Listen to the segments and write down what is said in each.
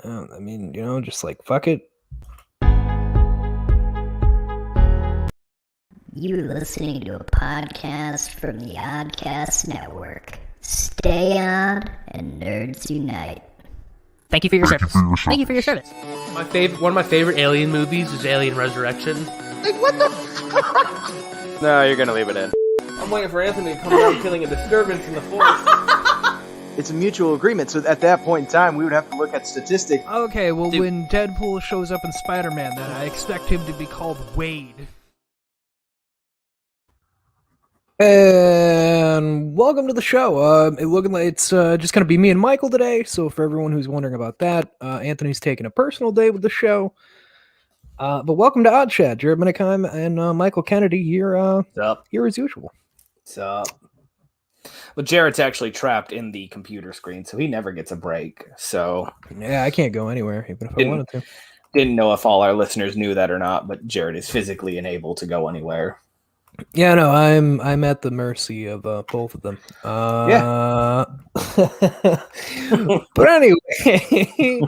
I mean, just like fuck it. You're listening to a podcast from the Oddcast Network. Stayodd and Nerds Unite. Thank you for your service. Thank you for your service. One of my favorite Alien movies is Alien Resurrection. Like, what the fuck? No, you're gonna leave it in. I'm waiting for Anthony to come down killing a disturbance in the forest. It's a mutual agreement, so at that point in time, we would have to look at statistics. Okay, well, when Deadpool shows up in Spider-Man, then I expect him to be called Wade. And welcome to the show. It looking like it's just gonna be me and Michael today. So for everyone who's wondering about that, Anthony's taking a personal day with the show. But welcome to Oddchat. Jared Minekime and Mikeal Kennedy here. Here as usual. What's up? Well, Jared's actually trapped in the computer screen, so he never gets a break. So yeah, I can't go anywhere, even if I wanted to. Didn't know if all our listeners knew that or not, but Jared is physically unable to go anywhere. Yeah, no, I'm at the mercy of both of them. Yeah. But anyway,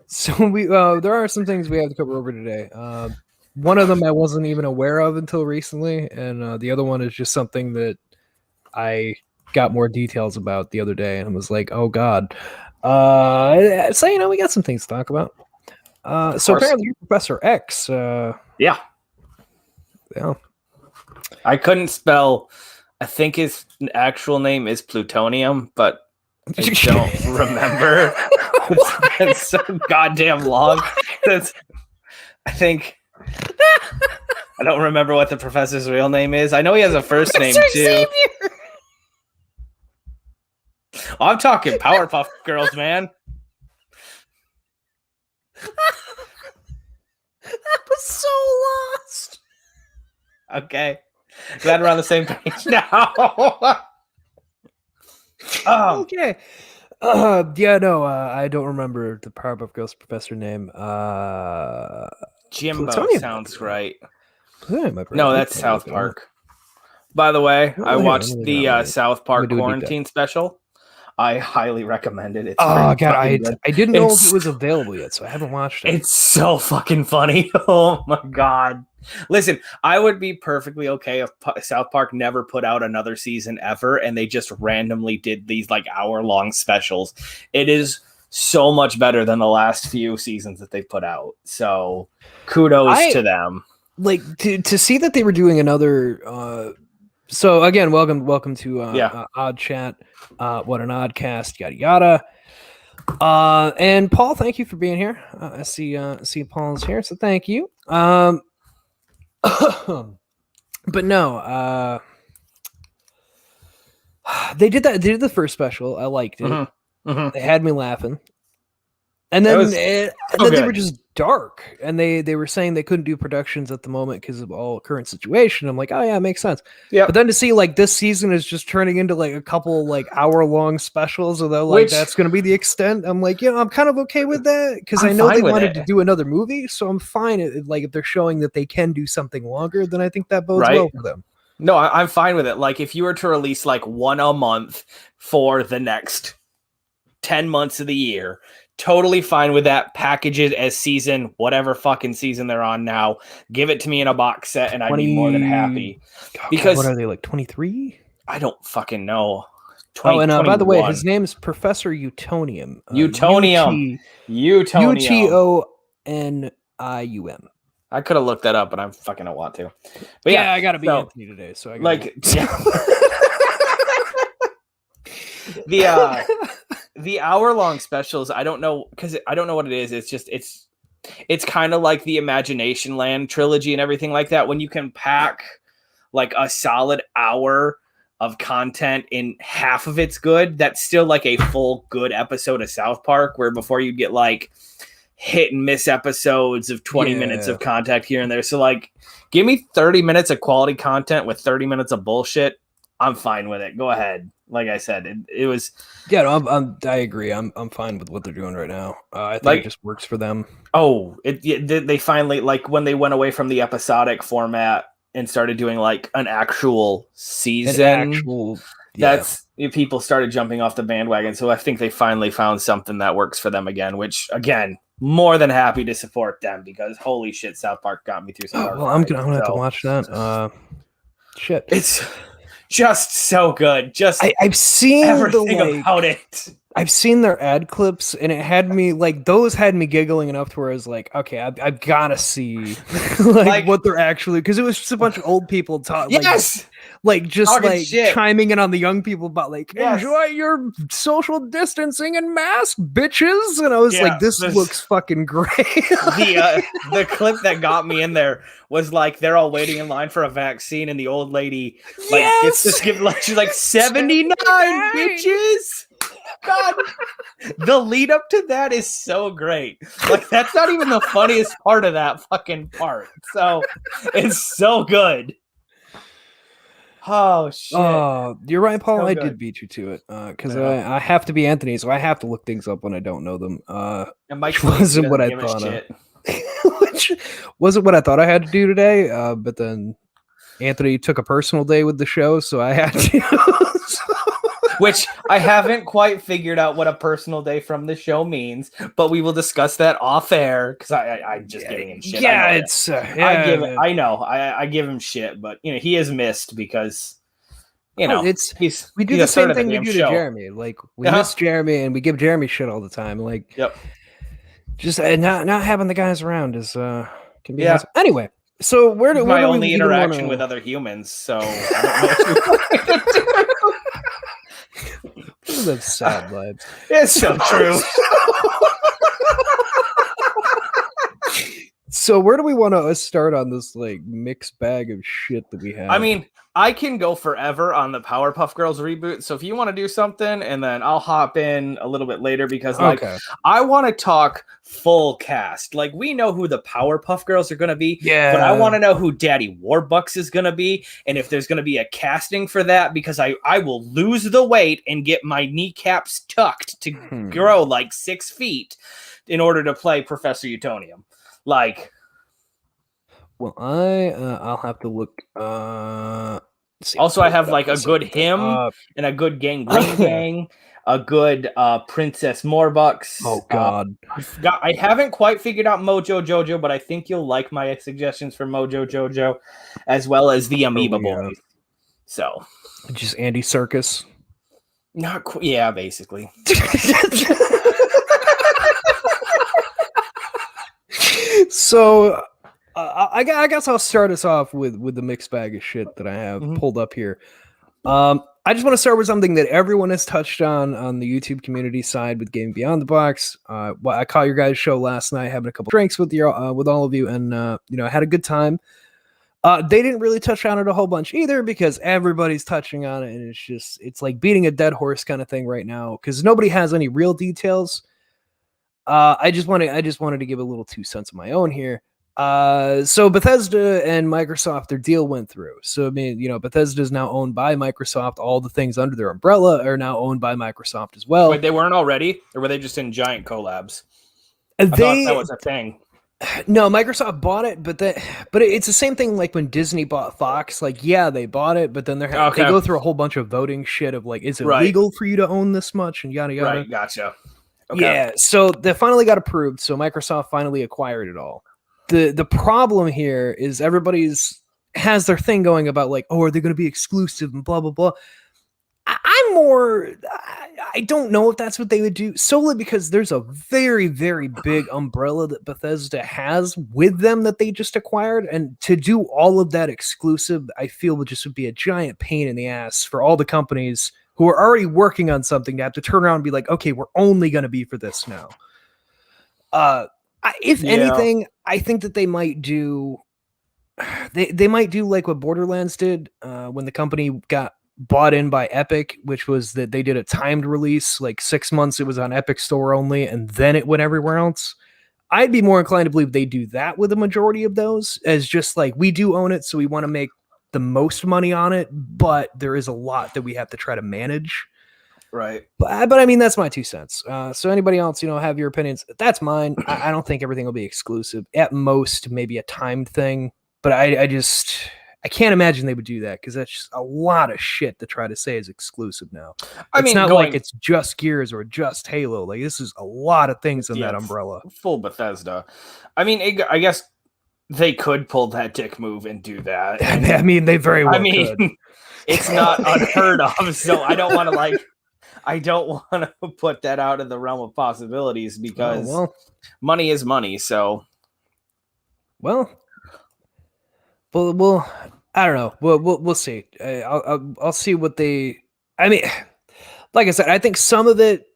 so we there are some things we have to cover over today. One of them I wasn't even aware of until recently, and the other one is just something that I got more details about the other day, and was like, oh god. So we got some things to talk about. So apparently, you're Professor X. Yeah. I couldn't spell. I think his actual name is plutonium, but I don't remember. It's so goddamn long. I think I don't remember what the professor's real name is. I know he has a first name too. I'm talking Powerpuff Girls, man. I was so lost. Okay. Glad we're on the same page now. Okay. I don't remember the Powerpuff Girls professor name. Jimbo Plutonium. sounds right. Plutonium, No, that's South Park. By the way, I watched the right. South Park do a deep quarantine special. I highly recommend it. It's Oh god, I good. didn't know It's- if it was available yet, so I haven't watched it. It's so fucking funny. Oh my god. Listen, I would be perfectly okay if South Park never put out another season ever and they just randomly did these like hour-long specials. It is so much better than the last few seasons that they've put out. So kudos to them. Like to see that they were doing another so again, welcome to Oddchat. What an Oddcast, yada yada. And Paul, thank you for being here. I see Paul's here, so thank you. But no, they did that. They did the first special. I liked it. Mm-hmm. Mm-hmm. They had me laughing, and then they were just dark. And they were saying they couldn't do productions at the moment because of all current situation. I'm like, oh yeah, it makes sense. Yeah. But then to see like this season is just turning into like a couple like hour-long specials, although that's going to be the extent. I'm like, I'm kind of okay with that because I know they wanted to do another movie, so I'm fine. Like if they're showing that they can do something longer, then I think that bodes well for them. No, I'm fine with it. Like if you were to release like one a month for the next 10 months of the year, totally fine with that. Package it as season, whatever fucking season they're on now. Give it to me in a box set, and I'd be more than happy. Because what are they, like 23? I don't fucking know. And by the way, his name is Professor Utonium. Utonium. Utonium. I could have looked that up, but I'm fucking don't want to. But yeah, I gotta be Anthony today, so I gotta the hour-long specials, I don't know, because I don't know what it is. It's just it's kind of like the Imagination Land trilogy and everything like that. When you can pack like a solid hour of content in half of it's good, that's still like a full good episode of South Park, where before you get like hit and miss episodes of 20 minutes of content here and there. So like give me 30 minutes of quality content with 30 minutes of bullshit. I'm fine with it. Go ahead. Like I said, it was. Yeah, no, I agree. I'm fine with what they're doing right now. I think it just works for them. Oh, they finally, like when they went away from the episodic format and started doing like an actual season. people started jumping off the bandwagon. So I think they finally found something that works for them again, which again, more than happy to support them because holy shit, South Park got me through some. I'm gonna have to watch that. Shit, it's just so good. Just I've seen everything about it. I've seen their ad clips, and it had me those had me giggling enough to where I was like, okay, I've gotta see like what they're actually, because it was just a bunch of old people talking. Yes. Chiming in on the young people about enjoy your social distancing and mask, bitches. And I was this looks fucking great. the clip that got me in there was they're all waiting in line for a vaccine, and the old lady gets to skip she's 79 bitches. God, the lead up to that is so great. That's not even the funniest part of that fucking part. So it's so good. Oh shit! You're right, Paul. I did beat you to it because I have to be Anthony, so I have to look things up when I don't know them. Which wasn't what I thought. Which wasn't what I thought I had to do today. But then Anthony took a personal day with the show, so I had to. Which I haven't quite figured out what a personal day from the show means, but we will discuss that off air because I'm just giving him shit. Yeah, I give him shit, but he is missed because we do the same thing we do to Jeremy. We miss Jeremy and we give Jeremy shit all the time. Just not having the guys around is can be awesome. Anyway. So where do my only interaction with other humans? So I don't know what those sad lives. It's so true. So where do we want to start on this mixed bag of shit that we have? I mean, I can go forever on the Powerpuff Girls reboot. So if you want to do something, and then I'll hop in a little bit later because I want to talk full cast. We know who the Powerpuff Girls are going to be, but I want to know who Daddy Warbucks is going to be, and if there's going to be a casting for that, because I will lose the weight and get my kneecaps tucked to grow 6 feet in order to play Professor Utonium. Well, I'll have to look. Also, I have a good him and a good Gang Green Gang, a good Princess Morbucks. Oh God, I haven't quite figured out Mojo Jojo, but I think you'll like my suggestions for Mojo Jojo, as well as the Amoeba Boys. So, just Andy Serkis. Not quite. Yeah, basically. So. I guess I'll start us off with the mixed bag of shit that I have pulled up here. I just want to start with something that everyone has touched on the YouTube community side with Gaming Beyond the Box. I caught your guys' show last night, having a couple drinks with all of you, and I had a good time. They didn't really touch on it a whole bunch either because everybody's touching on it, and it's like beating a dead horse kind of thing right now because nobody has any real details. I just wanted to give a little 2 cents of my own here. So Bethesda and Microsoft, their deal went through. So, I mean, Bethesda is now owned by Microsoft. All the things under their umbrella are now owned by Microsoft as well. Wait, they weren't already? Or were they just in giant collabs? I thought that was a thing. No, Microsoft bought it, but it's the same thing like when Disney bought Fox. They bought it, but then they go through a whole bunch of voting shit of is it legal for you to own this much and yada yada. Right, gotcha. Okay. Yeah, so they finally got approved. So Microsoft finally acquired it all. The problem here is everybody's has their thing going about are they going to be exclusive and blah blah blah. I don't know if that's what they would do solely because there's a very very big umbrella that Bethesda has with them that they just acquired, and to do all of that exclusive, I feel would be a giant pain in the ass for all the companies who are already working on something to have to turn around and be like, okay, we're only going to be for this now. If anything, I think that they might do. They might do like what Borderlands did when the company got bought in by Epic, which was that they did a timed release, 6 months it was on Epic Store only, and then it went everywhere else. I'd be more inclined to believe they do that with the majority of those, as just we do own it, so we want to make the most money on it, but there is a lot that we have to try to manage. Right. But I mean, that's my 2 cents. So anybody else, have your opinions. That's mine. I don't think everything will be exclusive. At most, maybe a timed thing. But I just, I can't imagine they would do that because that's just a lot of shit to try to say is exclusive now. I mean, it's not like it's just Gears or just Halo. Like this is a lot of things in that umbrella. Full Bethesda. I mean, I guess they could pull that dick move and do that. I mean, they very well could. It's not unheard of, so I don't want to put that out of the realm of possibilities because money is money. So, well, I don't know. We'll see. I'll see what they. I mean, like I said, I think some of it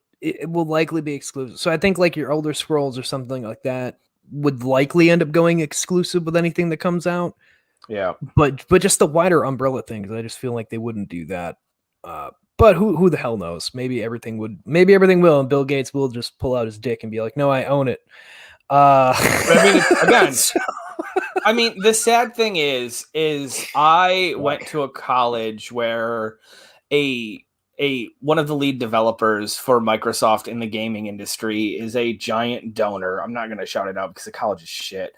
will likely be exclusive. So I think like your Elder Scrolls or something like that would likely end up going exclusive with anything that comes out. Yeah, but just the wider umbrella things, I just feel like they wouldn't do that. But who the hell knows? Maybe everything will, and Bill Gates will just pull out his dick and be like, "No, I own it." I mean, the sad thing is I went to a college where one of the lead developers for Microsoft in the gaming industry is a giant donor. I'm not going to shout it out because the college is shit.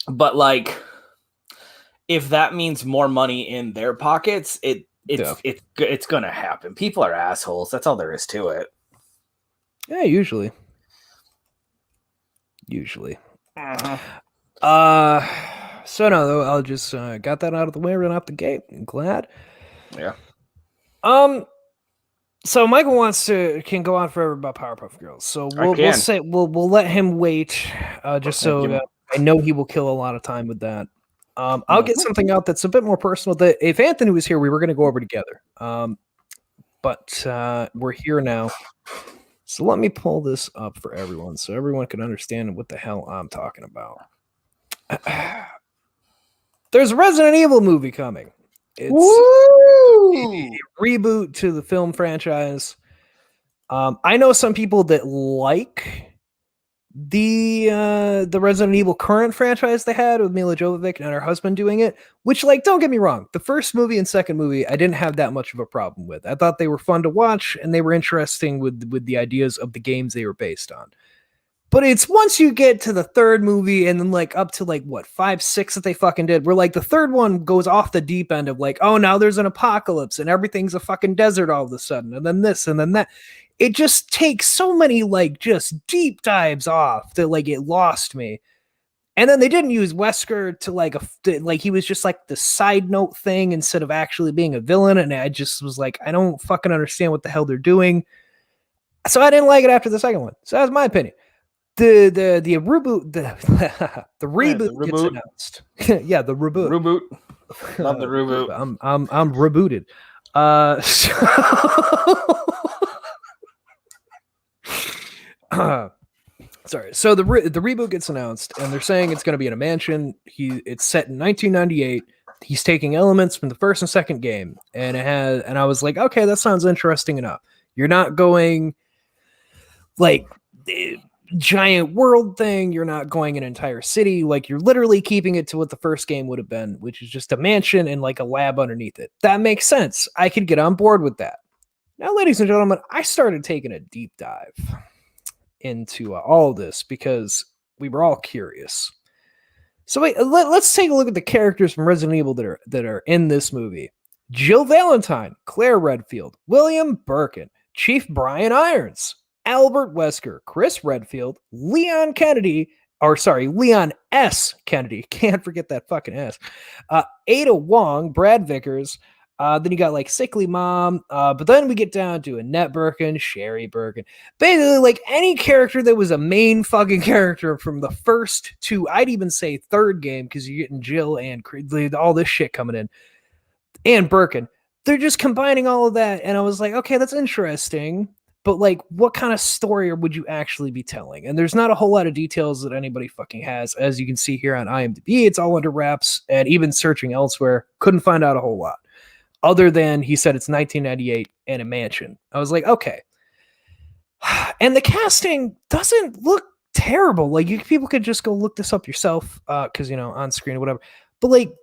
But like, if that means more money in their pockets, it's going to happen. People are assholes. That's all there is to it. Yeah, usually. Uh-huh. So no, though, I'll just got that out of the way, run out the gate. I'm glad. Yeah. So Michael can go on forever about Powerpuff Girls. So we'll let him wait, just so I know he will kill a lot of time with that. I'll get something out that's a bit more personal. That if Anthony was here, we were going to go over together. But we're here now. So let me pull this up for everyone so everyone can understand what the hell I'm talking about. There's a Resident Evil movie coming. It's a reboot to the film franchise. I know some people that like the Resident Evil current franchise they had with Mila Jovovich and her husband doing it, which, like, don't get me wrong, the first movie and second movie I didn't have that much of a problem with. I thought they were fun to watch and they were interesting with the ideas of the games they were based on. But it's once you get to the third movie and then like up to like what 5, 6 that they fucking did, where like the third one goes off the deep end of like, oh, now there's an apocalypse and everything's a fucking desert all of a sudden, and then this and then that. It just takes so many like just deep dives off that like it lost me. And then they didn't use Wesker to like he was just like the side note thing instead of actually being a villain, and I just was like, I don't fucking understand what the hell they're doing. So I didn't like it after the second one. So that's my opinion. The reboot the reboot gets announced. Yeah, the reboot. Love the reboot. I'm rebooted. Sorry. So the reboot gets announced, and they're saying it's going to be in a mansion. It's set in 1998. He's taking elements from the first and second game, and I was like, okay, that sounds interesting enough. You're not going like giant world thing. You're not going an entire city. Like, you're literally keeping it to what the first game would have been, which is just a mansion and like a lab underneath it. That makes sense. I could get on board with that. Now, ladies and gentlemen, I started taking a deep dive into all of this because we were all curious. So wait, let's take a look at the characters from Resident Evil that are in this movie. Jill Valentine, Claire Redfield, William Birkin, Chief Brian Irons, Albert Wesker, Chris Redfield, Leon S. Kennedy. Can't forget that fucking S. Ada Wong, Brad Vickers. Then you got like Sickly Mom. But then we get down to Annette Birkin, Sherry Birkin. Basically, like any character that was a main fucking character from the first two, I'd even say third game, because you're getting Jill and all this shit coming in. And Birkin. They're just combining all of that. And I was like, okay, that's interesting. But like, what kind of story would you actually be telling? And there's not a whole lot of details that anybody fucking has. As you can see here on IMDb, it's all under wraps. And even searching elsewhere, couldn't find out a whole lot. Other than he said it's 1998 and a mansion. I was like, okay. And the casting doesn't look terrible. Like, people could just go look this up yourself, because, on screen or whatever. But like,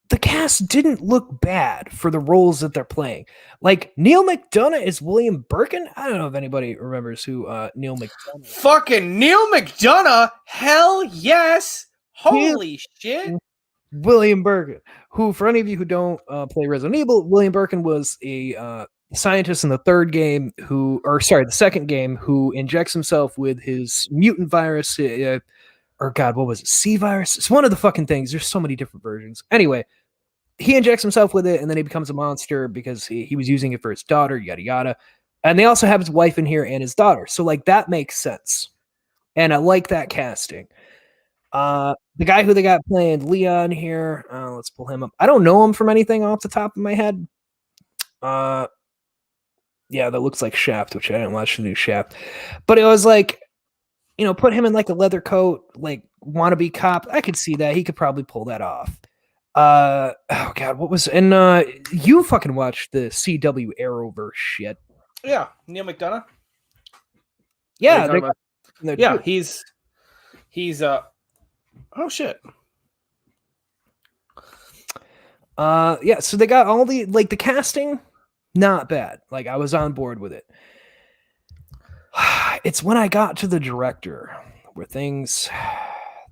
the cast didn't look bad for the roles that they're playing. Like, Neil McDonough is William Birkin. I don't know if anybody remembers who Neil McDonough is. Fucking Neil McDonough? Hell yes! Holy shit! William Birkin, who, for any of you who don't play Resident Evil, William Birkin was a scientist in the the second game, who injects himself with his mutant virus, or God, what was it? C virus? It's one of the fucking things. There's so many different versions. Anyway, he injects himself with it, and then he becomes a monster because he was using it for his daughter, yada yada. And they also have his wife in here and his daughter. So like that makes sense. And I like that casting. The guy who they got playing Leon here, let's pull him up. I don't know him from anything off the top of my head. Yeah, that looks like Shaft, which I didn't watch the new Shaft. But it was like, put him in like a leather coat, like wannabe cop. I could see that. He could probably pull that off. Oh God, what was, and you fucking watched the CW Arrowverse shit. Yeah, Neil McDonough. Yeah, he's oh shit. Yeah, so they got all the casting, not bad. Like I was on board with it. It's when I got to the director where things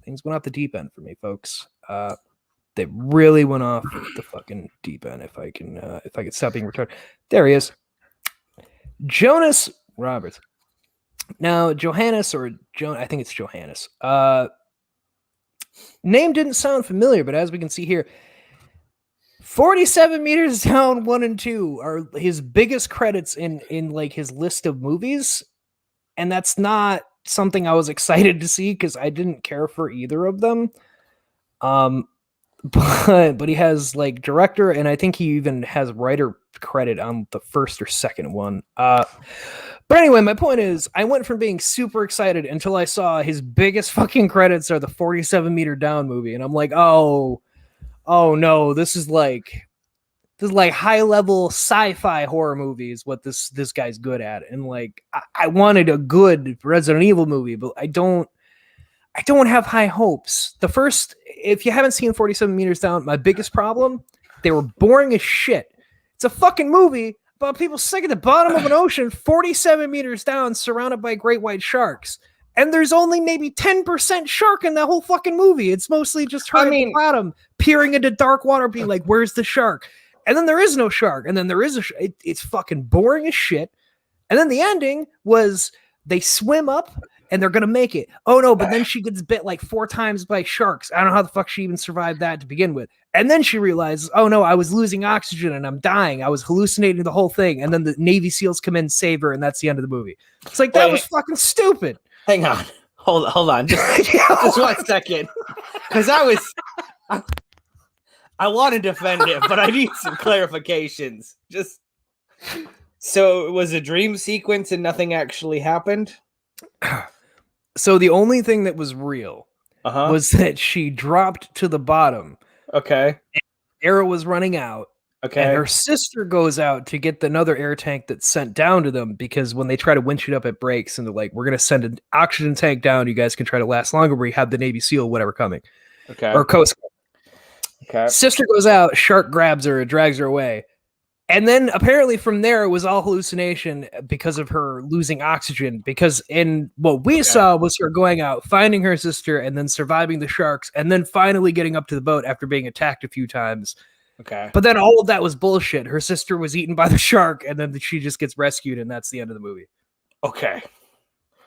went off the deep end for me, folks. They really went off the fucking deep end. If I can stop being retarded. There he is. Jonas Roberts. Now, Johannes or Joan, I think it's Johannes. Name didn't sound familiar, but as we can see here, 47 Meters Down 1 and 2 are his biggest credits in like his list of movies. And that's not something I was excited to see because I didn't care for either of them. But he has like director, and I think he even has writer credit on the first or second one. But anyway, my point is, I went from being super excited until I saw his biggest fucking credits are the 47 Meter Down movie, and I'm like, oh no, this is like high level sci-fi horror movies. What this guy's good at, and like I wanted a good Resident Evil movie, but I don't have high hopes. The first, if you haven't seen 47 Meters Down, my biggest problem, they were boring as shit. It's a fucking movie about people stuck at the bottom of an ocean 47 meters down surrounded by great white sharks. And there's only maybe 10% shark in that whole fucking movie. It's mostly just her at the bottom peering into dark water being like, where's the shark? And then there is no shark. And then there is it's fucking boring as shit. And then the ending was they swim up and they're going to make it. Oh no, but then she gets bit like 4 times by sharks. I don't know how the fuck she even survived that to begin with. And then she realizes, oh no, I was losing oxygen and I'm dying. I was hallucinating the whole thing. And then the Navy SEALs come in and save her, and that's the end of the movie. It's like, that was fucking stupid. Hang on. Hold on. Just 1 second. Because I want to defend it, but I need some clarifications. So it was a dream sequence and nothing actually happened? So the only thing that was real was that she dropped to the bottom. Okay. Air was running out. Okay. And her sister goes out to get another air tank that's sent down to them, because when they try to winch it up, it breaks, and they're like, we're going to send an oxygen tank down. You guys can try to last longer. We have the Navy SEAL, whatever, coming. Okay. Or Coast Guard. Okay. Sister goes out, shark grabs her, drags her away. And then apparently from there, it was all hallucination because of her losing oxygen. Because in what we saw was her going out, finding her sister, and then surviving the sharks, and then finally getting up to the boat after being attacked a few times. Okay. But then all of that was bullshit. Her sister was eaten by the shark, and then she just gets rescued, and that's the end of the movie. Okay.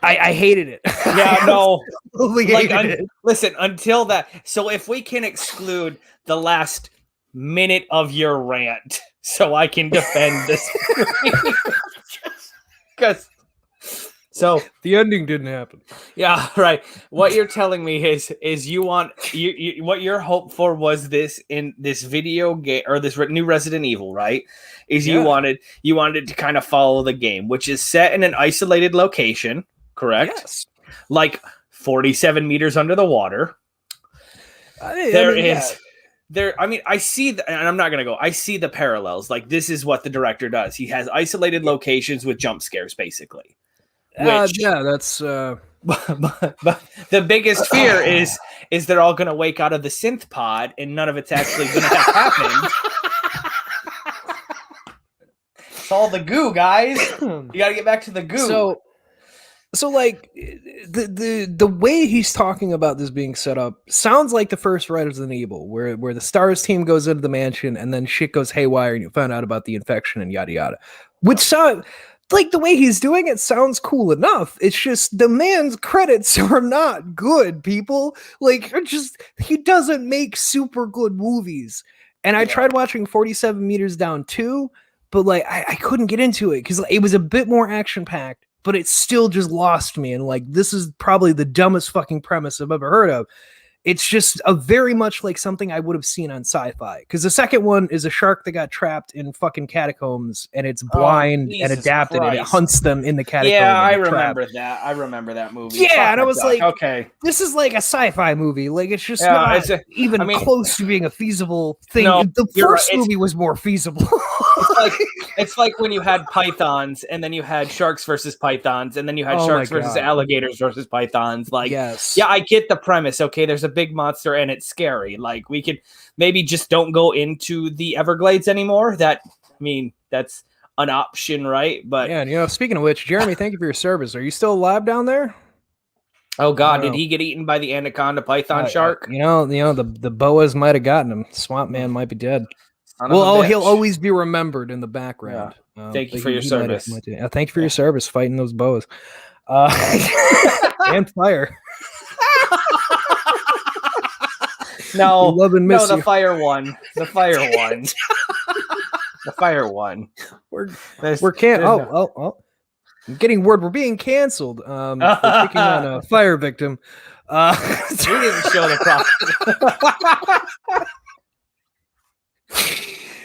I hated it. Yeah, no. It. Listen, until that. So if we can exclude the last minute of your rant so I can defend this. Because so the ending didn't happen. Yeah, right. What you're telling me is you want you what your hope for was this in this video game, or this new Resident Evil, right? You wanted to kind of follow the game, which is set in an isolated location, correct? Yes. Like 47 meters under the water. I see and I'm not gonna go. I see the parallels. Like, this is what the director does. He has isolated locations with jump scares, basically. That's. But the biggest fear is they're all gonna wake out of the synth pod, and none of it's actually gonna have happened. It's all the goo, guys. You gotta get back to the goo. So like the way he's talking about this being set up sounds like the first Resident Evil, where the STARS team goes into the mansion and then shit goes haywire and you find out about the infection and yada yada. Which sound like the way he's doing it sounds cool enough. It's just the man's credits are not good, people. Like he doesn't make super good movies. And I tried watching 47 Meters Down too, but like I couldn't get into it because it was a bit more action packed. But it still just lost me. And like, this is probably the dumbest fucking premise I've ever heard of. It's just a very much like something I would have seen on sci-fi. Because the second one is a shark that got trapped in fucking catacombs and it's blind and adapted and it hunts them in the catacombs. Yeah, I remember that. I remember that movie. Yeah, and I was like, okay, this is like a sci-fi movie. Like, it's just not even close to being a feasible thing. No, the first movie was more feasible. It's like when you had pythons and then you had sharks versus pythons and then you had sharks versus alligators versus pythons. Like, yeah, I get the premise. Okay, there's a big monster and it's scary. Like, we could maybe just don't go into the Everglades anymore. That's an option, right? But yeah, speaking of which, Jeremy, thank you for your service. Are you still alive down there? Oh God, did he get eaten by the anaconda python shark? The boas might have gotten him. Swamp Man might be dead. Well, he'll always be remembered in the background. Yeah. Thank you for your service. Thank you for your service fighting those boas. And fire. No, the fire one. The fire one. The fire one. We're can't. Oh. I'm getting word we're being canceled. For picking on a fire victim. We didn't show the problem.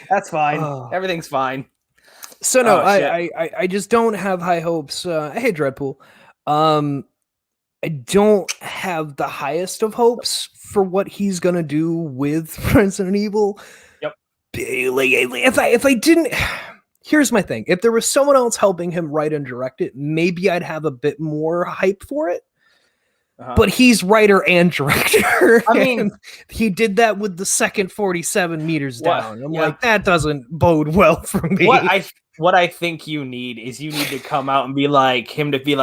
That's fine. Everything's fine. So no, I just don't have high hopes. Hey, Dreadpool. I don't have the highest of hopes for what he's gonna do with Resident Evil. Yep. If I didn't, here's my thing. If there was someone else helping him write and direct it, maybe I'd have a bit more hype for it. But he's writer and director. I mean, he did that with the second 47 Meters Down. I'm like, that doesn't bode well for me. What I think you need to come out and be like,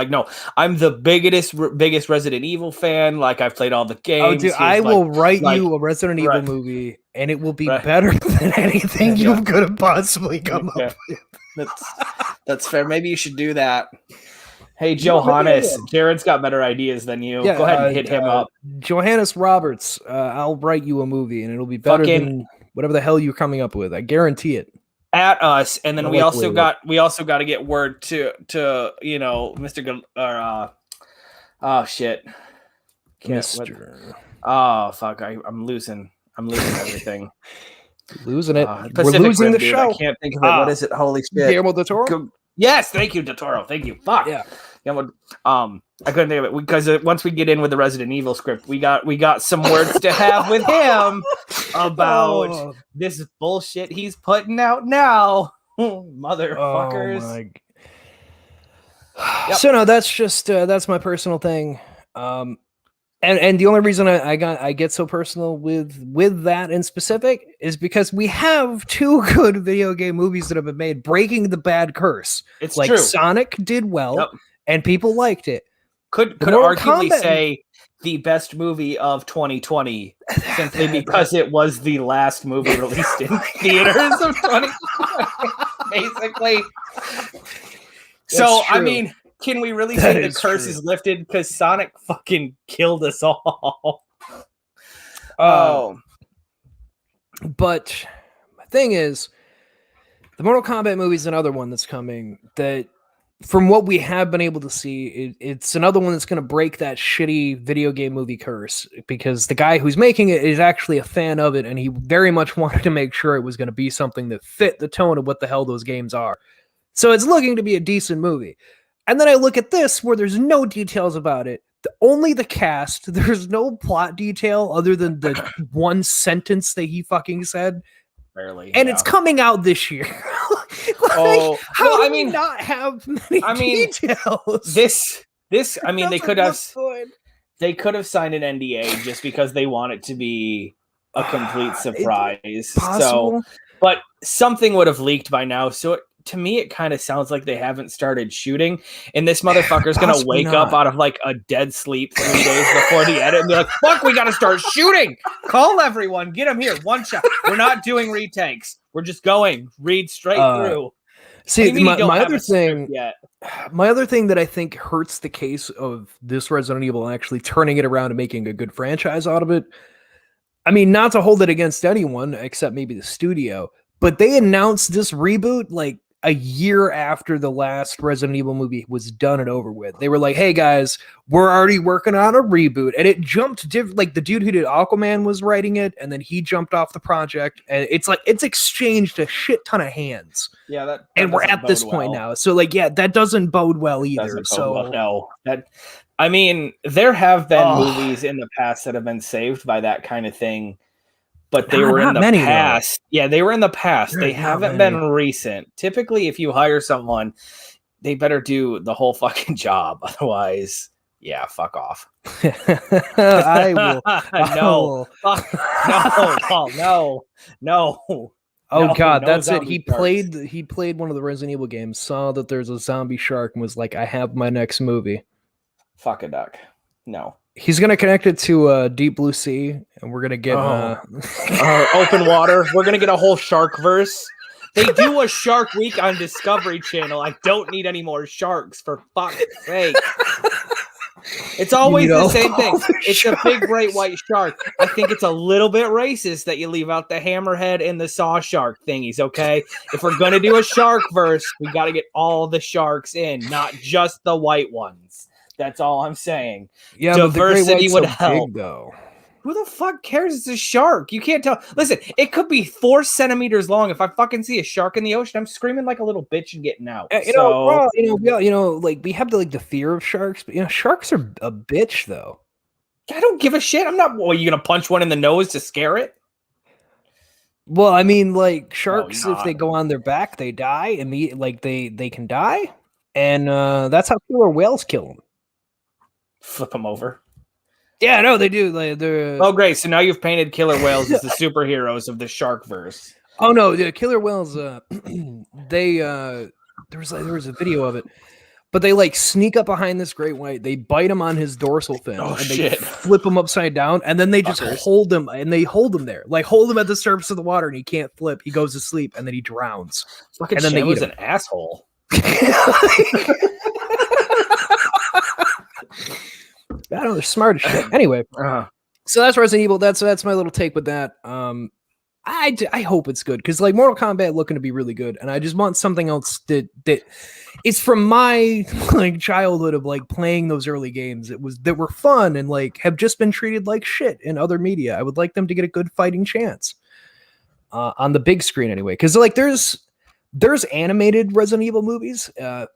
no, I'm the biggest Resident Evil fan. Like, I've played all the games. Oh, dude, I will write you a Resident Evil movie, and it will be better than anything you could have possibly come up with. That's fair. Maybe you should do that. Hey, Johannes, Jared's got better ideas than you. Go ahead and hit him up. Johannes Roberts, I'll write you a movie, and it'll be better than whatever the hell you're coming up with. I guarantee it. At us, and then we also got to get word to Mr. Oh shit, Mr. Oh fuck, I'm losing everything. Losing it. We're losing the show. I can't think of it. What is it? Holy shit. Guillermo del Toro? Yes, thank you, del Toro. Thank you. Fuck. Yeah. I couldn't think of it because once we get in with the Resident Evil script, we got some words to have with him about this bullshit he's putting out now, motherfuckers. Oh my. Yep. So no, that's just that's my personal thing. And the only reason I get so personal with that in specific is because we have two good video game movies that have been made breaking the bad curse. It's like true. Sonic did well and people liked it. Could arguably say the best movie of 2020 simply because it was the last movie released in theaters of 2020, basically. So I mean, can we really say the curse is lifted because Sonic fucking killed us all? But my thing is, the Mortal Kombat movie is another one that's coming that, from what we have been able to see, it's another one that's going to break that shitty video game movie curse, because the guy who's making it is actually a fan of it, and he very much wanted to make sure it was going to be something that fit the tone of what the hell those games are. So it's looking to be a decent movie. And then I look at this where there's no details about it. Only the cast. There's no plot detail other than the one sentence that he fucking said. Barely. And it's coming out this year. How do we not have many details? This I mean, they could have signed an NDA just because they want it to be a complete surprise. Possible. But something would have leaked by now. So to me, it kind of sounds like they haven't started shooting, and this motherfucker's gonna wake up out of like a dead sleep 3 days before the edit and be like, "Fuck, we gotta start shooting! Call everyone, get them here, one shot. We're not doing retakes. We're just going read straight through." See, my other thing that I think hurts the case of this Resident Evil actually turning it around and making a good franchise out of it. I mean, not to hold it against anyone except maybe the studio, but they announced this reboot like a year after the last Resident Evil movie was done and over with. They were like, "Hey guys, we're already working on a reboot," and it jumped. Like the dude who did Aquaman was writing it, and then he jumped off the project, and it's like it's exchanged a shit ton of hands. Yeah, that and we're at this point now. So like, yeah, that doesn't bode well either. No, I mean, there have been movies in the past that have been saved by that kind of thing. But they were in the past. Yeah, they were in the past. They haven't been recent. Typically, if you hire someone, they better do the whole fucking job. Otherwise, yeah, fuck off. I will. No. Oh God, that's it. He played one of the Resident Evil games, saw that there's a zombie shark, and was like, "I have my next movie." Fuck a duck. No. He's gonna connect it to Deep Blue Sea, and we're gonna get open water. We're gonna get a whole shark verse. They do a Shark Week on Discovery Channel. I don't need any more sharks, for fuck's sake. It's always the same thing. It's a big great white shark. I think it's a little bit racist that you leave out the hammerhead and the saw shark thingies, okay? If we're gonna do a shark verse, we gotta get all the sharks in, not just the white ones. That's all I'm saying. Yeah, diversity would help. Though. Who the fuck cares? It's a shark. You can't tell. Listen, it could be 4 centimeters long. If I fucking see a shark in the ocean, I'm screaming like a little bitch and getting out. Like we have the fear of sharks, but sharks are a bitch though. I don't give a shit. I'm not. Well, you gonna punch one in the nose to scare it? Well, I mean, like sharks, if they go on their back, they die immediately. Like they can die, and that's how killer whales kill them. Flip them over. Yeah, no, they do. They're oh, great! So now you've painted killer whales as the superheroes of the shark verse. Oh no, the killer whales. They there was a video of it, but they like sneak up behind this great white. They bite him on his dorsal fin, they flip him upside down, and then they just hold him, and they hold him there, like hold him at the surface of the water, and he can't flip. He goes to sleep, and then he drowns. Fucking and then was an asshole. I don't know, they're smart as shit. Anyway, so that's Resident Evil. That's my little take with that. I hope it's good because like Mortal Kombat looking to be really good, and I just want something else that it's from my like childhood of like playing those early games. That were fun and like have just been treated like shit in other media. I would like them to get a good fighting chance on the big screen anyway. Because like there's animated Resident Evil movies. I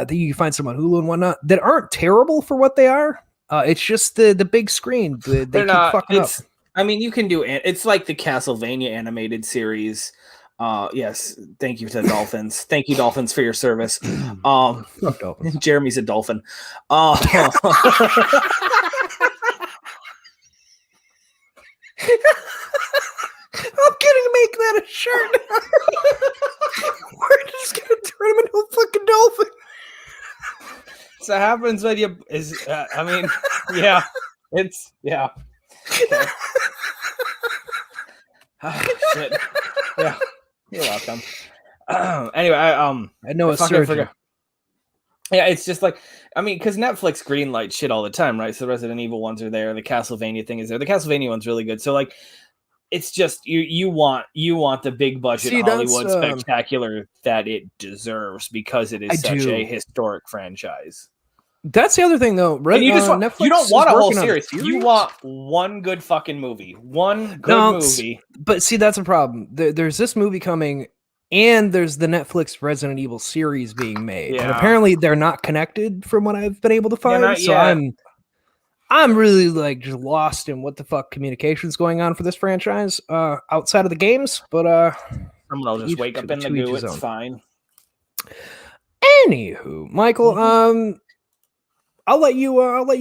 think you can find some on Hulu and whatnot that aren't terrible for what they are. It's just the big screen. They keep fucking up. I mean, you can do it. It's like the Castlevania animated series. Yes. Thank you to the Dolphins. Thank you, Dolphins, for your service. Fuck Dolphins. Jeremy's a dolphin. I'm getting to make that a shirt. We're just gonna turn him into a fucking dolphin. So it happens when you I mean, yeah, it's yeah. Okay. Shit. Yeah, you're welcome. Anyway, I know a surgeon. Yeah, it's just like I mean, because Netflix greenlight shit all the time, right? So the Resident Evil ones are there, the Castlevania thing is there. The Castlevania one's really good. So like, it's just you want the big budget Hollywood spectacular that it deserves because it is such a historic franchise. That's the other thing, though. Netflix you don't want a whole series. You want one good fucking movie. One good movie. But see, that's a problem. There's this movie coming, and there's the Netflix Resident Evil series being made. Yeah. And apparently they're not connected from what I've been able to find. So I'm really like just lost in what the fuck communication's going on for this franchise outside of the games. But someone will just wake up in the goo. It's fine. Anywho, Michael, I'll let you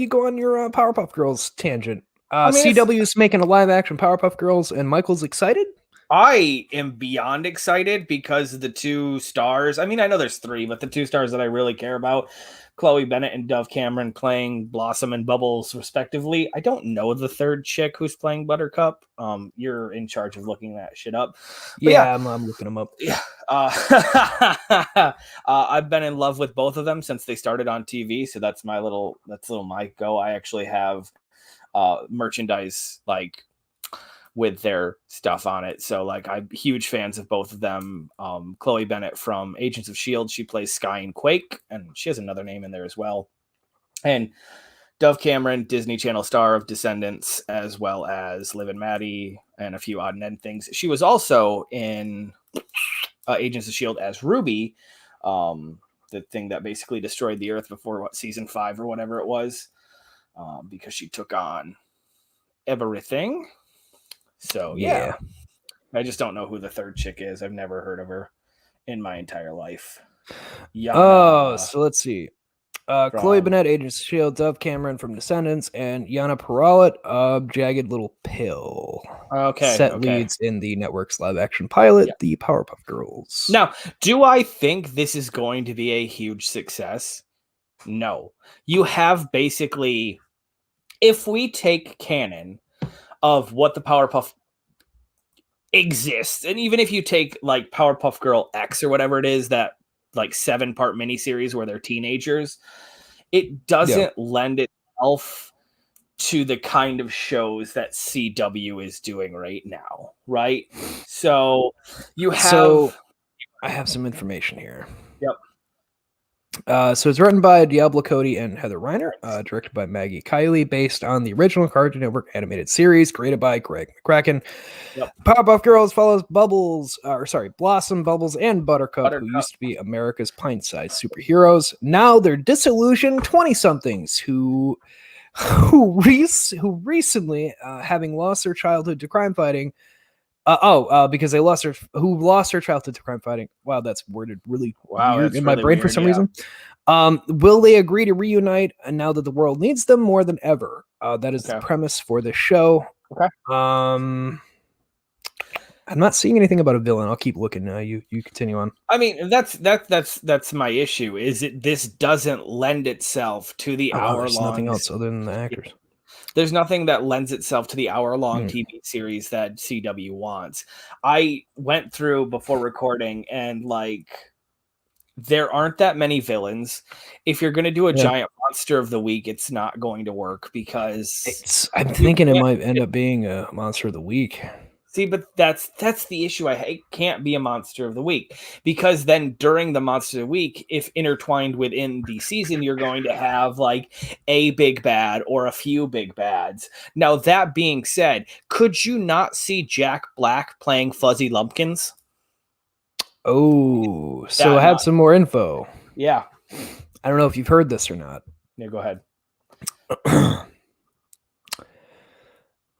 go on your Powerpuff Girls tangent. CW is making a live action Powerpuff Girls, and Michael's excited. I am beyond excited because the 2 stars, I mean, I know there's 3, but the 2 stars that I really care about, Chloe Bennett and Dove Cameron playing Blossom and Bubbles respectively. I don't know the 3rd chick who's playing Buttercup. You're in charge of looking that shit up. But yeah, I'm looking them up. Yeah. I've been in love with both of them since they started on TV. So that's my little my go. I actually have merchandise like with their stuff on it. So like I'm huge fans of both of them. Chloe Bennett from Agents of S.H.I.E.L.D. She plays Sky in Quake, and she has another name in there as well. And Dove Cameron, Disney Channel star of Descendants, as well as Liv and Maddie and a few odd and end things. She was also in Agents of S.H.I.E.L.D. as Ruby, the thing that basically destroyed the Earth before season 5 or whatever it was, because she took on everything. So yeah, I just don't know who the 3rd chick is. I've never heard of her in my entire life. So let's see. Chloe Bennett, Agents of S.H.I.E.L.D., Dove Cameron from Descendants, and Yana Peralta of Jagged Little Pill. Okay. Leads in the network's live-action pilot, The Powerpuff Girls. Now, do I think this is going to be a huge success? No. You have basically, if we take canon of what the Powerpuff exists, and even if you take like Powerpuff Girl X or whatever it is, that like 7-part miniseries where they're teenagers, it doesn't lend itself to the kind of shows that CW is doing right now, right? So you have... So I have some information here. Yep. So it's written by Diablo Cody and Heather Reiner, directed by Maggie Kiley, based on the original Cartoon Network animated series created by Greg McCracken. Yep. Powerpuff Girls follows Blossom, Bubbles, and Buttercup, who used to be America's pint-sized superheroes. Now they're disillusioned 20-somethings who recently, having lost their childhood to crime fighting, because they lost their childhood to crime fighting. Wow, that's worded really weird in my brain for some reason. Will they agree to reunite now that the world needs them more than ever? That is the premise for the show. Okay. I'm not seeing anything about a villain. I'll keep looking. You continue on. I mean, that's my issue. Is it this doesn't lend itself to the hour-long? There's nothing else other than the actors. There's nothing that lends itself to the hour-long TV series that CW wants. I went through before recording, and like, there aren't that many villains. If you're going to do a giant monster of the week, it's not going to work because I'm thinking it might end up being a monster of the week. See, but that's the issue. It can't be a monster of the week, because then during the monster of the week, if intertwined within the season, you're going to have like a big bad or a few big bads. Now, that being said, could you not see Jack Black playing Fuzzy Lumpkins? Oh, so I had some more info. Yeah. I don't know if you've heard this or not. Yeah, go ahead.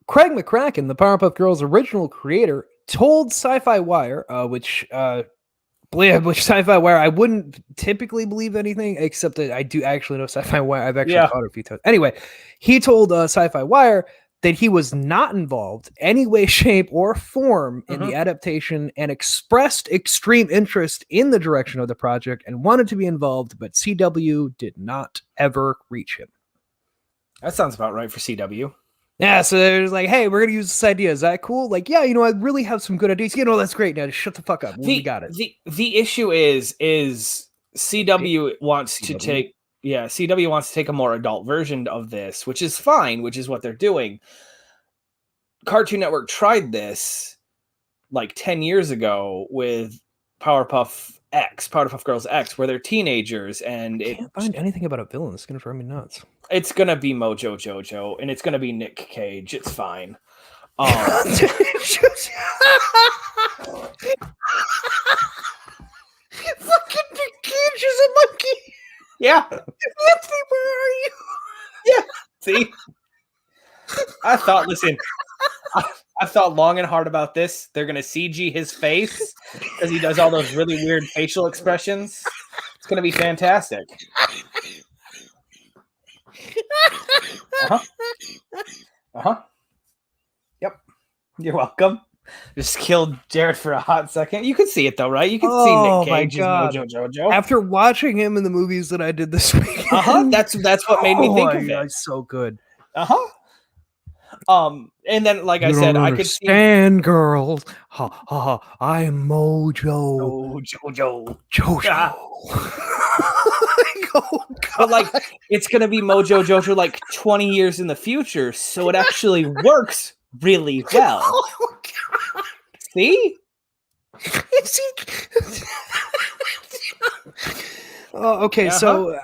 Craig McCracken, the Powerpuff Girls original creator, told Sci-Fi Wire, which Sci-Fi Wire, I wouldn't typically believe anything, except that I do actually know Sci-Fi Wire. I've actually caught it a few times. Anyway, he told Sci-Fi Wire that he was not involved any way, shape, or form in the adaptation, and expressed extreme interest in the direction of the project and wanted to be involved, but CW did not ever reach him. That sounds about right for CW. Yeah, so there's like, hey, we're going to use this idea. Is that cool? Like, yeah, I really have some good ideas. That's great. Now just shut the fuck up. We got it. The issue is CW wants to take... Yeah, CW wants to take a more adult version of this, which is fine, which is what they're doing. Cartoon Network tried this like 10 years ago with Powerpuff Girls X, where they're teenagers, and I can't find anything about a villain. It's going to drive me nuts. It's going to be Mojo Jojo, and it's going to be Nick Cage. It's fine. Fucking Nick Cage is a monkey. Yeah. Anthony, where are you? Yeah. See? I thought long and hard about this. They're going to CG his face because he does all those really weird facial expressions. It's going to be fantastic. Yep. You're welcome. Just killed Jared for a hot second. You could see it though, right? You could see Nick Cage as Mojo Jojo. After watching him in the movies that I did this week, that's what made me think of it. It's so good. And then, like I said, I could stand girls. Ha ha ha! I'm Mojo. Jojo. But like, it's gonna be Mojo Jojo like 20 years in the future, so it actually works really well. See? Okay, so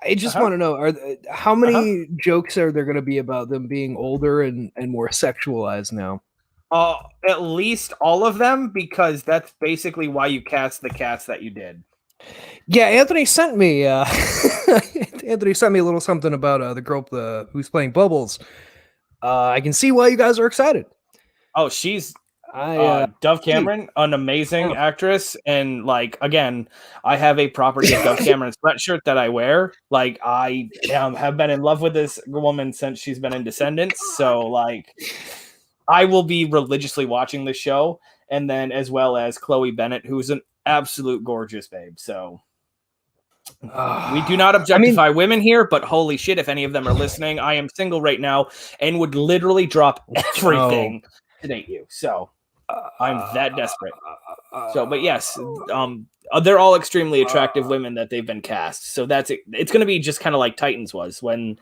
I just want to know: how many jokes are there going to be about them being older and more sexualized now? At least all of them, because that's basically why you cast the cast that you did. Yeah, Anthony sent me. Anthony sent me a little something about the girl who's playing Bubbles. I can see why you guys are excited. Oh, she's Dove Cameron, an amazing actress, and like again, I have a property of Dove Cameron sweatshirt that I wear. Like I have been in love with this woman since she's been in Descendants, so like I will be religiously watching the show, and then as well as Chloe Bennett, who's an absolute gorgeous babe. So we do not objectify women here, but holy shit, if any of them are listening, I am single right now and would literally drop everything to date you. So I'm that desperate. So, but yes, they're all extremely attractive women that they've been cast. So that's it. It's going to be just kind of like Titans was when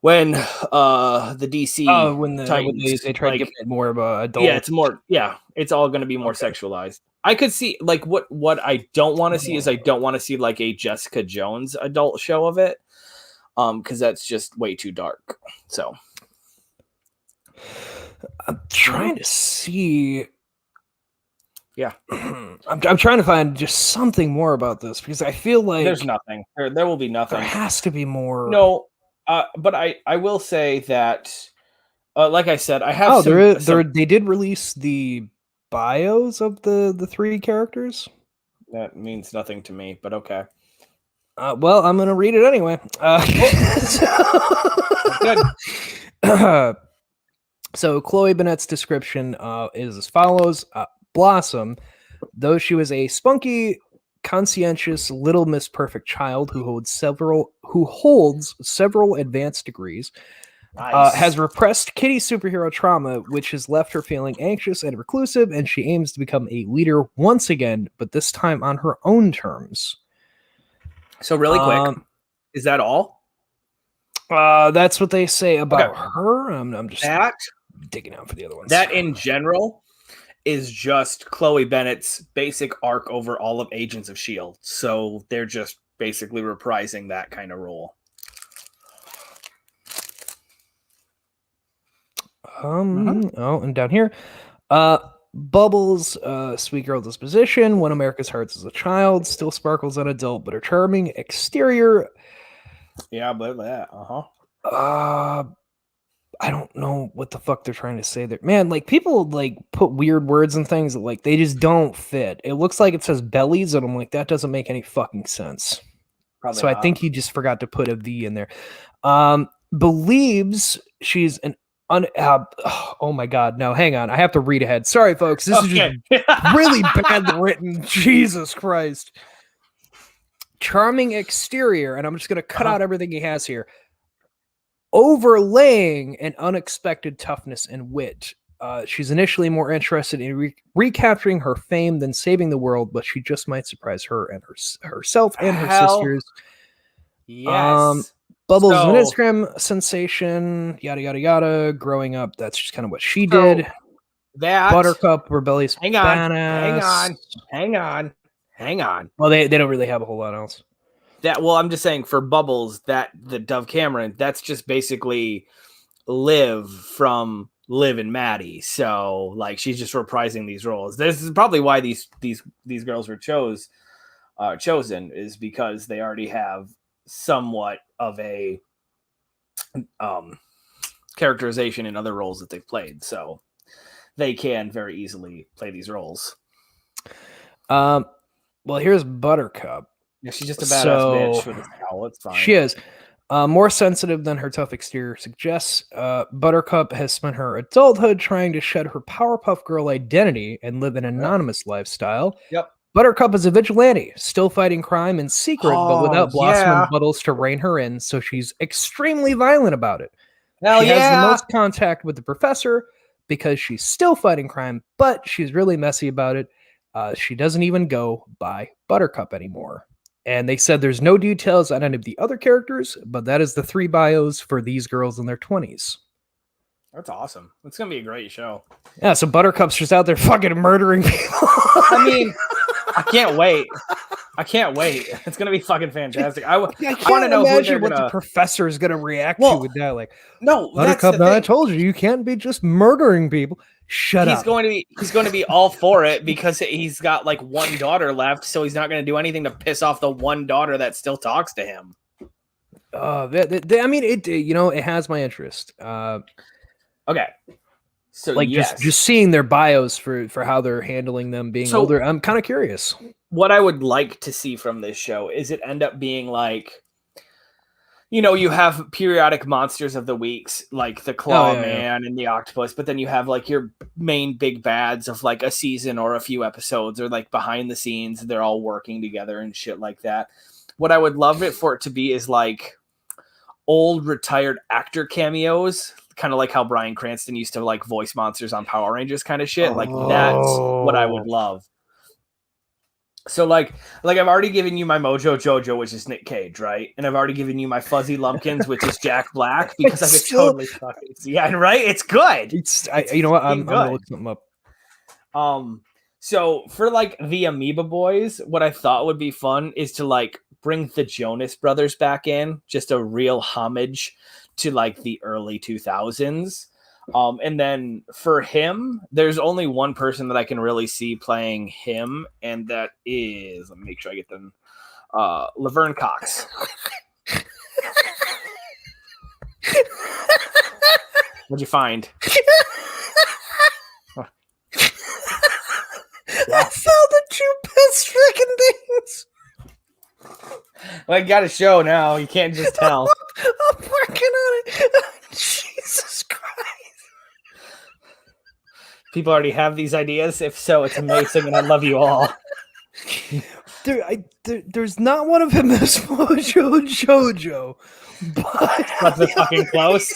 the DC when Titans, they try to get more of a adult. It's all going to be more sexualized. I could see like what I don't want to see is I don't want to see like a Jessica Jones adult show of it, because that's just way too dark. So I'm trying to see. Yeah, I'm trying to find just something more about this because I feel like there's nothing. There will be nothing. There has to be more. No, but I will say that, like I said, I have. They did release the bios of the three characters. That means nothing to me, but okay. Well, I'm gonna read it anyway. Good. So Chloe Bennett's description is as follows: Blossom, though she was a spunky, conscientious Little Miss Perfect child who holds several advanced degrees, has repressed kitty superhero trauma, which has left her feeling anxious and reclusive, and she aims to become a leader once again, but this time on her own terms. So really quick, is that all? That's what they say about her. I'm just digging out for the other ones. That in general is just Chloe Bennett's basic arc over all of Agents of S.H.I.E.L.D. So they're just basically reprising that kind of role. Oh, and down here, Bubbles, sweet girl disposition, won America's hearts as a child, still sparkles on adult, but her charming exterior. Yeah, but that, I don't know what the fuck they're trying to say there. Man, like people like put weird words and things that like they just don't fit. It looks like it says bellies, and I'm like, that doesn't make any fucking sense. Probably so not. I think he just forgot to put a V in there. Believes she's an oh my god, no, hang on. I have to read ahead. Sorry, folks. This is just really bad written. Jesus Christ. Charming exterior, and I'm just gonna cut out everything he has here. Overlaying an unexpected toughness and wit. She's initially more interested in recapturing her fame than saving the world, but she just might surprise her and herself and her sisters. Yes. Bubbles is an Instagram sensation, yada yada yada. Growing up, that's just kind of what she did. That Buttercup, rebellious bananas. Hang on. Well, they don't really have a whole lot else. I'm just saying for Bubbles, that the Dove Cameron, that's just basically Liv from Liv and Maddie. So like she's just reprising these roles. This is probably why these girls were chosen, is because they already have somewhat of a characterization in other roles that they've played. So they can very easily play these roles. Well, here's Buttercup. Yeah, she's just a badass bitch with a scowl. It's fine. She is. More sensitive than her tough exterior suggests, Buttercup has spent her adulthood trying to shed her Powerpuff Girl identity and live an anonymous lifestyle. Yep. Buttercup is a vigilante, still fighting crime in secret, but without Blossom and Bubbles to rein her in, so she's extremely violent about it. She has the most contact with the professor because she's still fighting crime, but she's really messy about it. She doesn't even go by Buttercup anymore. And they said there's no details on any of the other characters, but that is the 3 bios for these girls in their 20s. That's awesome. It's going to be a great show. Yeah, so Buttercup's just out there fucking murdering people. I mean, I can't wait. It's going to be fucking fantastic. I want to know what the professor is going to react to with that. Like, no, Buttercup, I told you can't be just murdering people. Shut up. He's going to be all for it because he's got like one daughter left, so he's not going to do anything to piss off the one daughter that still talks to him. I mean, it has my interest. Okay. So like just seeing their bios for how they're handling them being older, I'm kind of curious. What I would like to see from this show is it end up being like, you have periodic monsters of the weeks, like the Claw Man and the Octopus, but then you have like your main big bads of like a season or a few episodes or like behind the scenes. They're all working together and shit like that. What I would love it for it to be is like old retired actor cameos, kind of like how Bryan Cranston used to like voice monsters on Power Rangers kind of shit. Like that's what I would love. So like I've already given you my Mojo Jojo, which is Nick Cage, right? And I've already given you my Fuzzy Lumpkins, which is Jack Black, because I could totally fucking right. It's good. You know what? I'm gonna look something up. So for like the Amoeba Boys, what I thought would be fun is to like bring the Jonas Brothers back in, just a real homage to like the early 2000s. And then for him, there's only one person that I can really see playing him, and that is, let me make sure I get them, Laverne Cox. What'd you find? I found the 2 best freaking things. Well, I got a show now. You can't just tell. I'm working on it. Jesus Christ. People already have these ideas. If so, it's amazing, and I love you all. There's not one of him as Mojo Jojo, but they're fucking close.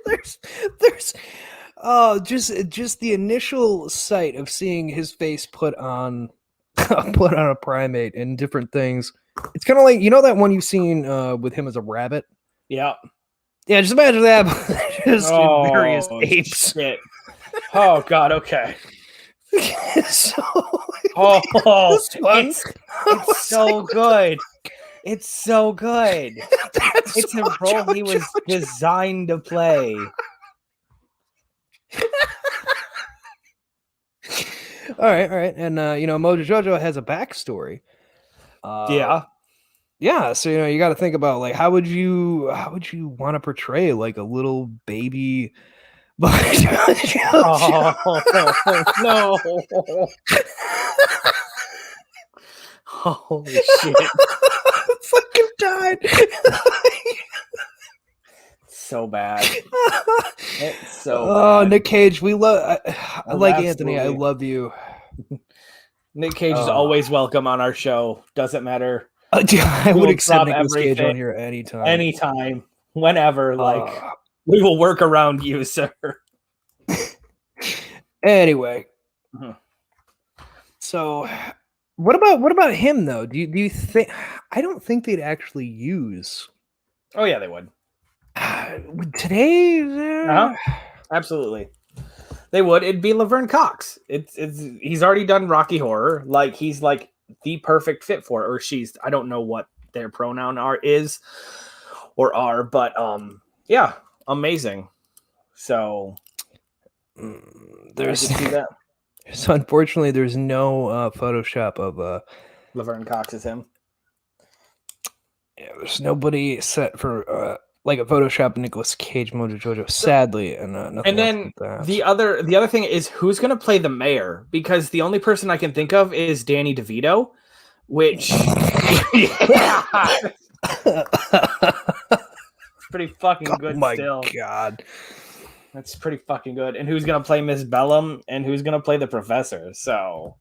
There's just the initial sight of seeing his face put on a primate and different things. It's kind of like, that one you've seen with him as a rabbit. Yeah. Yeah, just imagine that. Just various apes. Shit. Oh God. Okay. It's so good. It's so good. It's a role he was designed to play. All right, and Mojo Jojo has a backstory. Yeah, so you got to think about like how would you want to portray like a little baby? No. Holy shit! I fucking died. So bad. It's so bad. Nick Cage, we love. I like Anthony. I love you. Nick Cage is always welcome on our show. Doesn't matter. I would accept Nicolas Cage on here anytime, whenever. We will work around you, sir. Anyway, so what about him though? Do you think? I don't think they'd actually use. Oh yeah, they would. Today, absolutely, they would. It'd be Laverne Cox. He's already done Rocky Horror. Like he's like the perfect fit for it, or she's. I don't know what their pronoun is, but yeah, amazing. So there's that. So unfortunately, there's no Photoshop of Laverne Cox as him. Yeah, there's nobody set for like a Photoshop Nicolas Cage Mojo Jojo, sadly, and nothing. And then the other thing is who's going to play the mayor, because the only person I can think of is Danny DeVito, which pretty fucking good. Oh my still. God. That's pretty fucking good. And who's gonna play Miss Bellum and who's gonna play the professor? So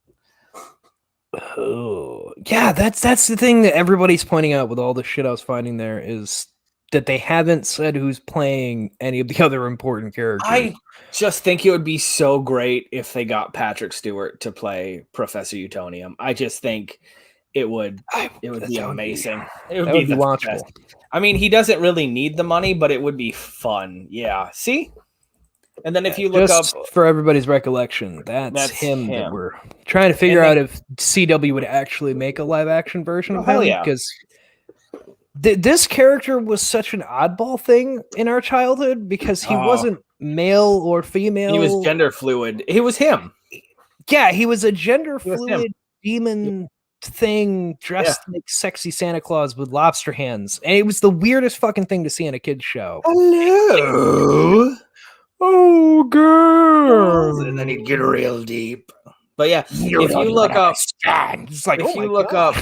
oh yeah, that's the thing that everybody's pointing out with all the shit I was finding there is that they haven't said who's playing any of the other important characters. I just think it would be so great if they got Patrick Stewart to play Professor Utonium. I just think it would be amazing. It would be watchable. Best. I mean, he doesn't really need the money, but it would be fun. Yeah. See? And then if you look just up for everybody's recollection, that's him that we're trying to figure out if CW would actually make a live action version of him. Because this character was such an oddball thing in our childhood because he wasn't male or female. He was gender fluid. He was him. Yeah, he was a gender fluid demon thing dressed like sexy Santa Claus with lobster hands. And it was the weirdest fucking thing to see in a kid's show. Hello. Oh, girl. And then he'd get real deep. But yeah, if you look up, it's like, if you look up,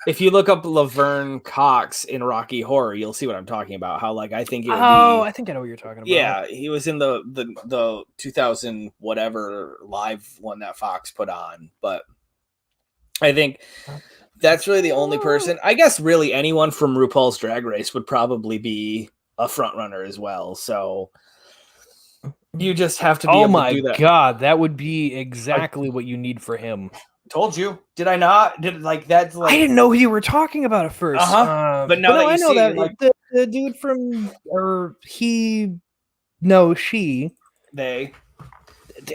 if you look up Laverne Cox in Rocky Horror, you'll see what I'm talking about. How like I think it would be. I think I know what you're talking about. Yeah, he was in the 2000 whatever live one that Fox put on, but I think that's really the only person. I guess really anyone from RuPaul's Drag Race would probably be a front runner as well. So you just have to be able to do that. Oh my God, that would be exactly what you need for him. Told you. Did I not? Did like that's like I didn't know who you were talking about at first. But now that I know see, that like, the dude from or he no she they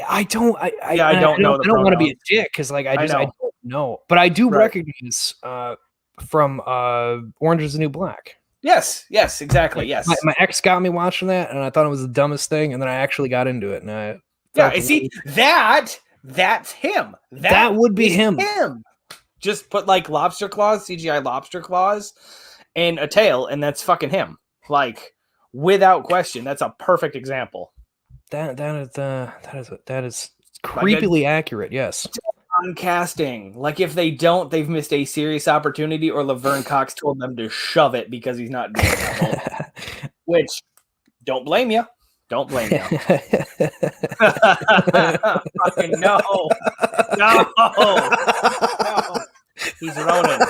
I don't know. I don't want to be a dick because like I don't know. But I do recognize from Orange is the New Black. Yes, exactly. Yes. My ex got me watching that and I thought it was the dumbest thing, and then I actually got into it and I see that's him. That would be him. Just put like lobster claws, CGI lobster claws, and a tail, and that's fucking him. Like without question, that's a perfect example. That is creepily accurate. Yes. On casting, like if they don't, they've missed a serious opportunity, or Laverne Cox told them to shove it because he's not doing that. Which, don't blame you. Don't blame you. Fucking no. He's Ronin.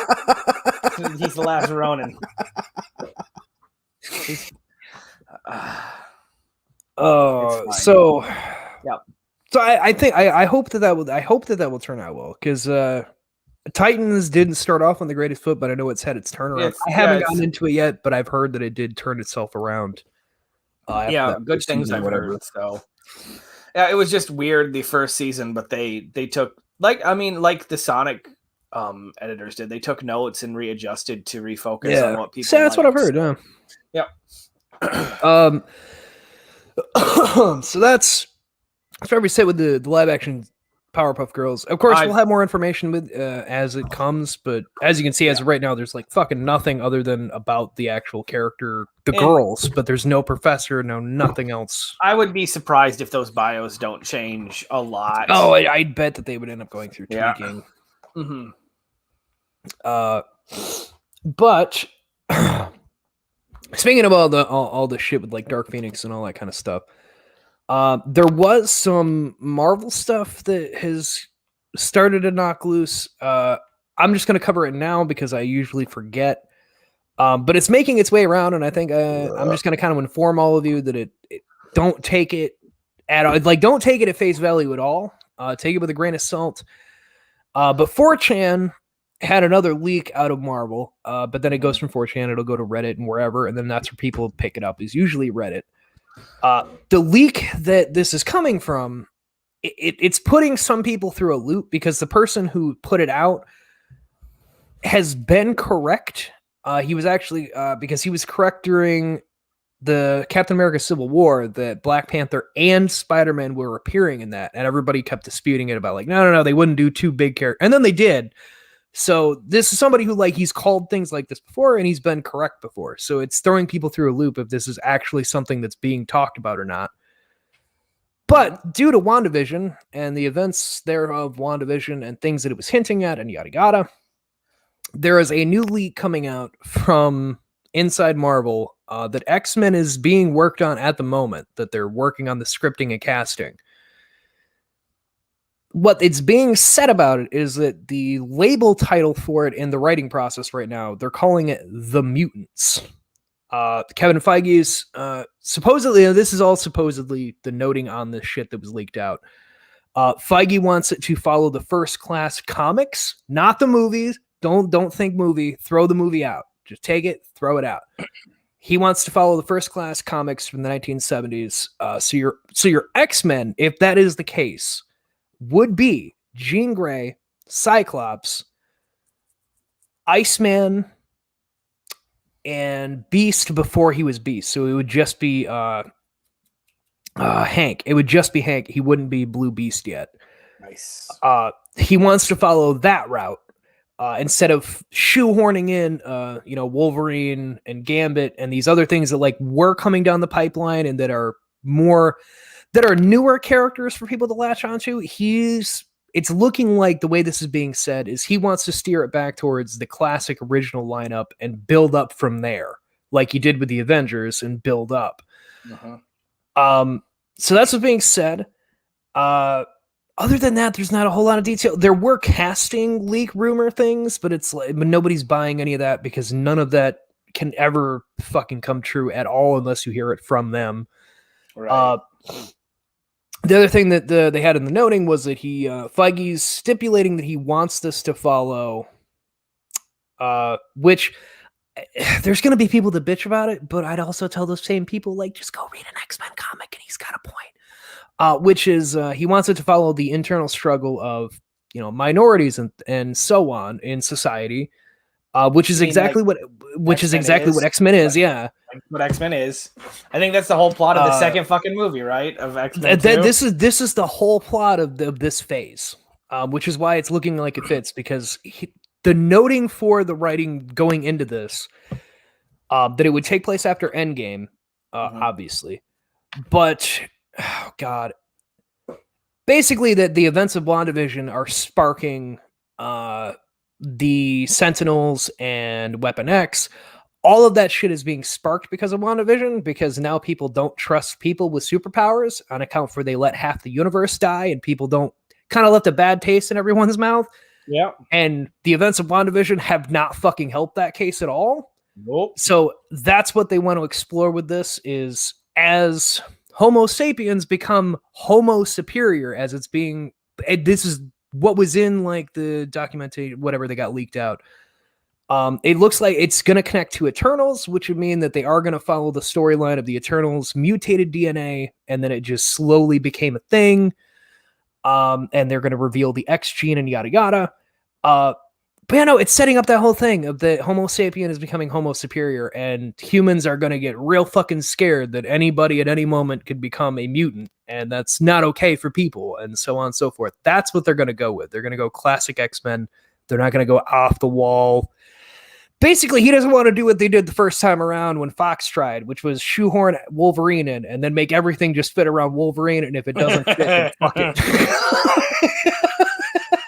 He's the last Ronin. So yeah. So I think I hope that will turn out well, because Titans didn't start off on the greatest foot, but I know it's had its turnaround. I haven't gotten into it yet, but I've heard that it did turn itself around. Good things I've heard. So yeah, it was just weird the first season, but they took like the Sonic editors did. They took notes and readjusted to refocus on what people. So that's what I've heard. Yeah. So that's where we sit with the live action Powerpuff Girls. Of course, we'll have more information with as it comes, but as you can see, as of right now, there's like fucking nothing other than about the actual character, the girls, but there's no professor, nothing else. I would be surprised if those bios don't change a lot. Oh, I'd bet that they would end up going through tweaking. Mm-hmm. But speaking of all the shit with like Dark Phoenix and all that kind of stuff, there was some Marvel stuff that has started to knock loose. I'm just going to cover it now because I usually forget. But it's making its way around, and I think I'm just going to kind of inform all of you that it don't take it don't take it at face value at all. Take it with a grain of salt. But 4chan had another leak out of Marvel, but then it goes from 4chan, it'll go to Reddit and wherever, and then that's where people pick it up, is usually Reddit. The leak that this is coming from, it's putting some people through a loop because the person who put it out has been correct. He was actually, because he was correct during the Captain America Civil War that Black Panther and Spider-Man were appearing in that, and everybody kept disputing it about like, no, they wouldn't do two big characters, and then they did. So this is somebody who like he's called things like this before and he's been correct before. So it's throwing people through a loop if this is actually something that's being talked about or not. But due to WandaVision and the events there of WandaVision and things that it was hinting at and yada yada, there is a new leak coming out from inside Marvel that X-Men is being worked on at the moment, that they're working on the scripting and casting. What it's being said about it is that the label title for it in the writing process right now, they're calling it The Mutants. Kevin Feige's supposedly, this is all supposedly the noting on this shit that was leaked out. Feige wants it to follow the First Class comics, not the movies. Don't think movie. Throw the movie out. Just take it, throw it out. He wants to follow the First Class comics from the 1970s. So your X-Men, if that is the case, would be Jean Grey, Cyclops, Iceman, and Beast before he was Beast. So it would just be Hank. It would just be Hank. He wouldn't be Blue Beast yet. Nice. He wants to follow that route instead of shoehorning in, Wolverine and Gambit and these other things that like were coming down the pipeline and that are newer characters for people to latch onto. It's looking like the way this is being said is he wants to steer it back towards the classic original lineup and build up from there, like he did with the Avengers, and build up. So that's what's being said. Other than that, there's not a whole lot of detail. There were casting leak rumor things, but but nobody's buying any of that because none of that can ever fucking come true at all unless you hear it from them. Right. The other thing that they had in the noting was that Feige's stipulating that he wants this to follow, which there's going to be people that bitch about it, but I'd also tell those same people, like, just go read an X-Men comic and he's got a point. Which is he wants it to follow the internal struggle of minorities and so on in society, which is exactly what X-Men is. Yeah, what X-Men is. I think that's the whole plot of the second fucking movie, right? Of X-Men. This is the whole plot of this phase, which is why it's looking like it fits, because the noting for the writing going into this, that it would take place after Endgame, obviously, but. Oh, God. Basically, that the events of WandaVision are sparking the Sentinels and Weapon X. All of that shit is being sparked because of WandaVision, because now people don't trust people with superpowers on account for they let half the universe die, and people don't kind of left a bad taste in everyone's mouth. Yeah. And the events of WandaVision have not fucking helped that case at all. Nope. So that's what they want to explore with this, is as Homo sapiens become Homo superior, as it's being. This is what was in like the documentary, whatever they got leaked out. It looks like it's going to connect to Eternals, which would mean that they are going to follow the storyline of the Eternals mutated DNA, and then it just slowly became a thing. And they're going to reveal the X gene and yada yada. But yeah, no, it's setting up that whole thing of the Homo sapien is becoming Homo superior, and humans are going to get real fucking scared that anybody at any moment could become a mutant, and that's not okay for people, and so on and so forth. That's what they're going to go with. They're going to go classic X-Men. They're not going to go off the wall. Basically, he doesn't want to do what they did the first time around when Fox tried, which was shoehorn Wolverine in and then make everything just fit around Wolverine, and if it doesn't fit, then fuck it.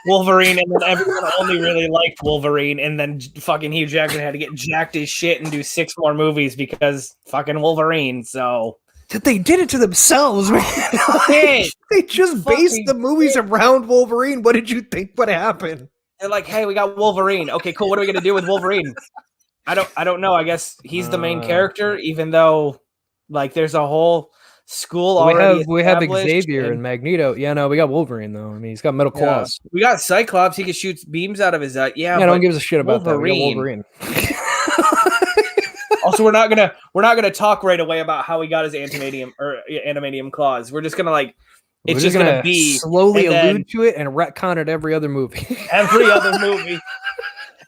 Wolverine, and then everyone only really liked Wolverine, and then fucking Hugh Jackman had to get jacked as shit and do 6 more movies because fucking Wolverine. So they did it to themselves, man. They just based the movies around Wolverine. What did you think would happen? They're like, hey, we got Wolverine. Okay, cool. What are we gonna do with Wolverine? I don't know. I guess he's the main character, even though like there's a whole school already. We have Xavier and Magneto. Yeah, no, we got Wolverine though. I mean, he's got metal claws. We got Cyclops. He can shoot beams out of his eye. Yeah, no one gives a shit about that. We got Wolverine. Also, we're not gonna talk right away about how he got his adamantium claws. We're just gonna like. It's just gonna be slowly allude to it and retcon it every other movie. Every other movie.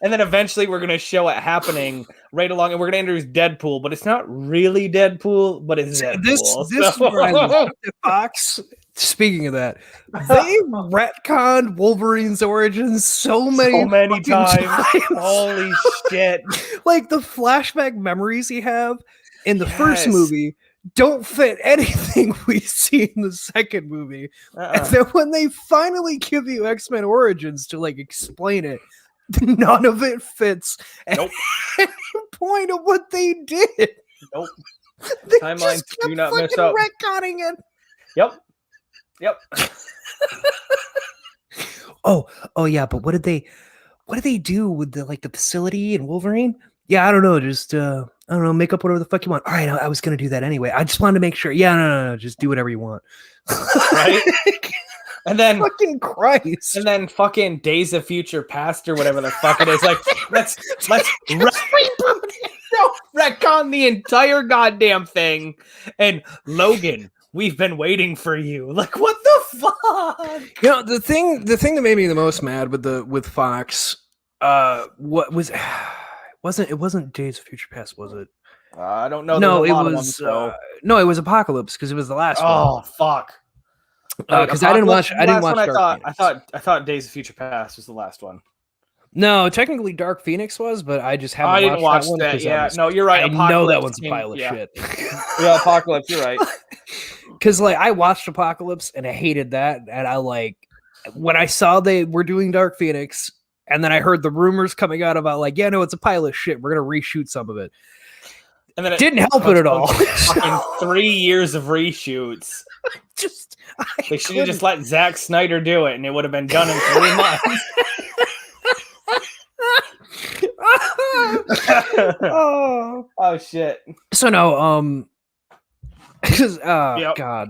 And then eventually we're going to show it happening right along, and we're going to introduce Deadpool, but it's not really Deadpool, but it's Deadpool. This is where I love Fox. Speaking of that, they retconned Wolverine's origins so many times. Holy shit. Like the flashback memories he have in the first movie don't fit anything we see in the second movie. And then when they finally give you X-Men Origins to like explain it, None of it fits. Nope. Any point of what they did. Nope. They Timelines just do kept not mess fucking up. retconning it. Yep. Oh yeah, but what did they do with the facility and Wolverine? Yeah, I don't know. Just I don't know, make up whatever the fuck you want. All right, I was gonna do that anyway. I just wanted to make sure. Yeah, no, just do whatever you want. Right? And then fucking Christ. And then fucking Days of Future Past or whatever the fuck it is. Like, let's retcon the entire goddamn thing. And Logan, we've been waiting for you. Like, what the fuck? You know, the thing that made me the most mad with Fox, what was it wasn't Days of Future Past, was it? I don't know. No, it was no, it was Apocalypse because it was the last one. Oh fuck. Because I didn't watch. I thought Days of Future Past was the last one. No, technically Dark Phoenix was, but I just haven't. I didn't watch that one. That. Yeah, no, you're right. I know that one's a pile of shit. Yeah, Apocalypse. You're right. Because I watched Apocalypse and I hated that, and when I saw they were doing Dark Phoenix, and then I heard the rumors coming out about yeah, no, it's a pile of shit. We're gonna reshoot some of it. And then it didn't help it at all. 3 years of reshoots. They should have just let Zack Snyder do it, and it would have been done in 3 months. Oh shit. So no, because God,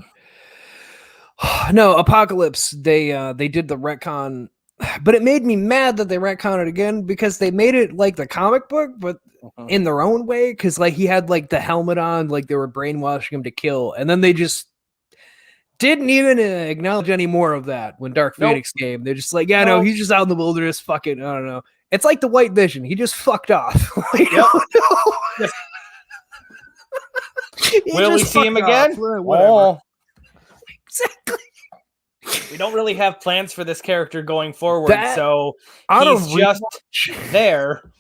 no, Apocalypse. They did the retcon, but it made me mad that they retconned it again because they made it like the comic book, but in their own way. Because he had the helmet on, they were brainwashing him to kill, and then they just didn't even acknowledge any more of that when Dark Phoenix came. They're just no, he's just out in the wilderness. Fucking, I don't know. It's like the White Vision. He just fucked off. Will we see him again? Whatever. Exactly. We don't really have plans for this character going forward, so he's just there.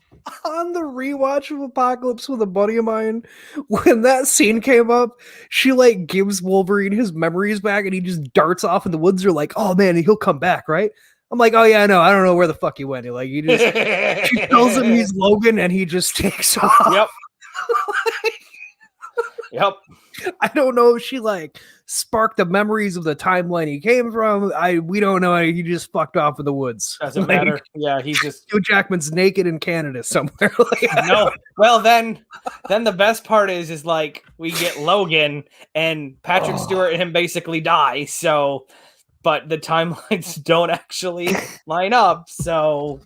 On the rewatch of Apocalypse with a buddy of mine, when that scene came up, she gives Wolverine his memories back and he just darts off in the woods. They're oh man, he'll come back, right? I'm oh yeah, no, I don't know where the fuck he went. He just she tells him he's Logan and he just takes off. Yep. I don't know if she sparked the memories of the timeline he came from. We don't know. He just fucked off in the woods. Doesn't matter. Yeah, he's just Hugh Jackman's naked in Canada somewhere. No. Well, then the best part is we get Logan and Patrick Stewart and him basically die. So, but the timelines don't actually line up. So.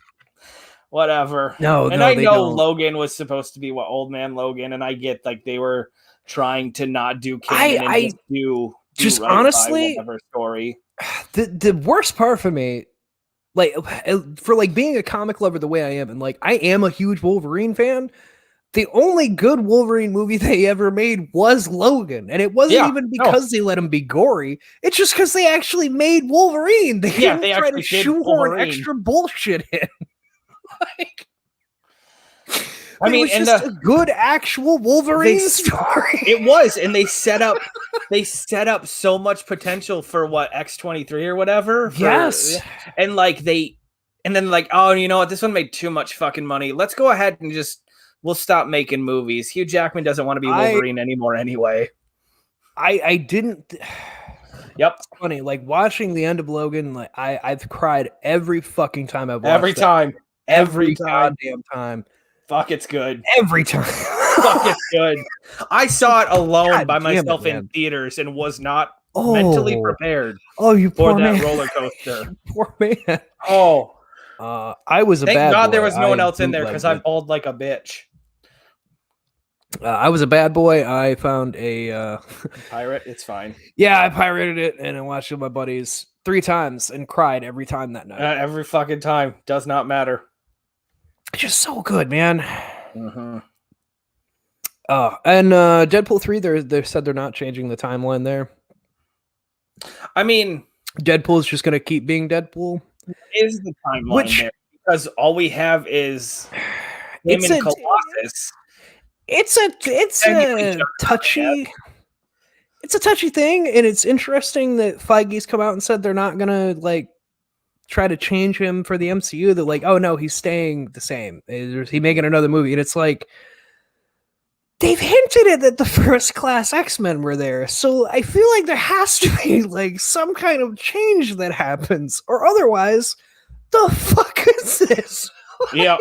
Whatever. No, and I know Logan was supposed to be Old Man Logan, and I get they were trying to not do canon and just right honestly whatever story. The worst part for me, for being a comic lover the way I am, and I am a huge Wolverine fan. The only good Wolverine movie they ever made was Logan, and it wasn't even because they let him be gory. It's just because they actually made Wolverine. They try to shoehorn extra bullshit in. I mean, and just a good actual Wolverine story. It was, and they set up so much potential for X-23 or whatever. Yes, and then oh, you know what? This one made too much fucking money. Let's go ahead and we'll stop making movies. Hugh Jackman doesn't want to be Wolverine anymore anyway. I didn't. Yep. It's funny, watching the end of Logan. I've cried every fucking time I've watched Every goddamn time. Fuck, it's good. Every time. Fuck, it's good. I saw it alone by myself in theaters and was not mentally prepared for that roller coaster. Poor man. Oh. I was a bad boy. Thank God there was no one else in there because I bawled like a bitch. I was a bad boy. I found a pirate. It's fine. Yeah, I pirated it and I watched it with my buddies 3 times and cried every time that night. Every fucking time. Does not matter. It's just so good, man. Mm-hmm. And Deadpool 3, they said they're not changing the timeline there. I mean, Deadpool's just going to keep being Deadpool. Is the timeline there? Because all we have is him and Colossus. It's a touchy. It's a touchy thing, and it's interesting that Feige's come out and said they're not gonna try to change him for the MCU, they're like, oh no, he's staying the same. Is he making another movie? And it's like, they've hinted at that the First Class X-Men were there, so I feel like there has to be like some kind of change that happens, or otherwise, the fuck is this? Yeah.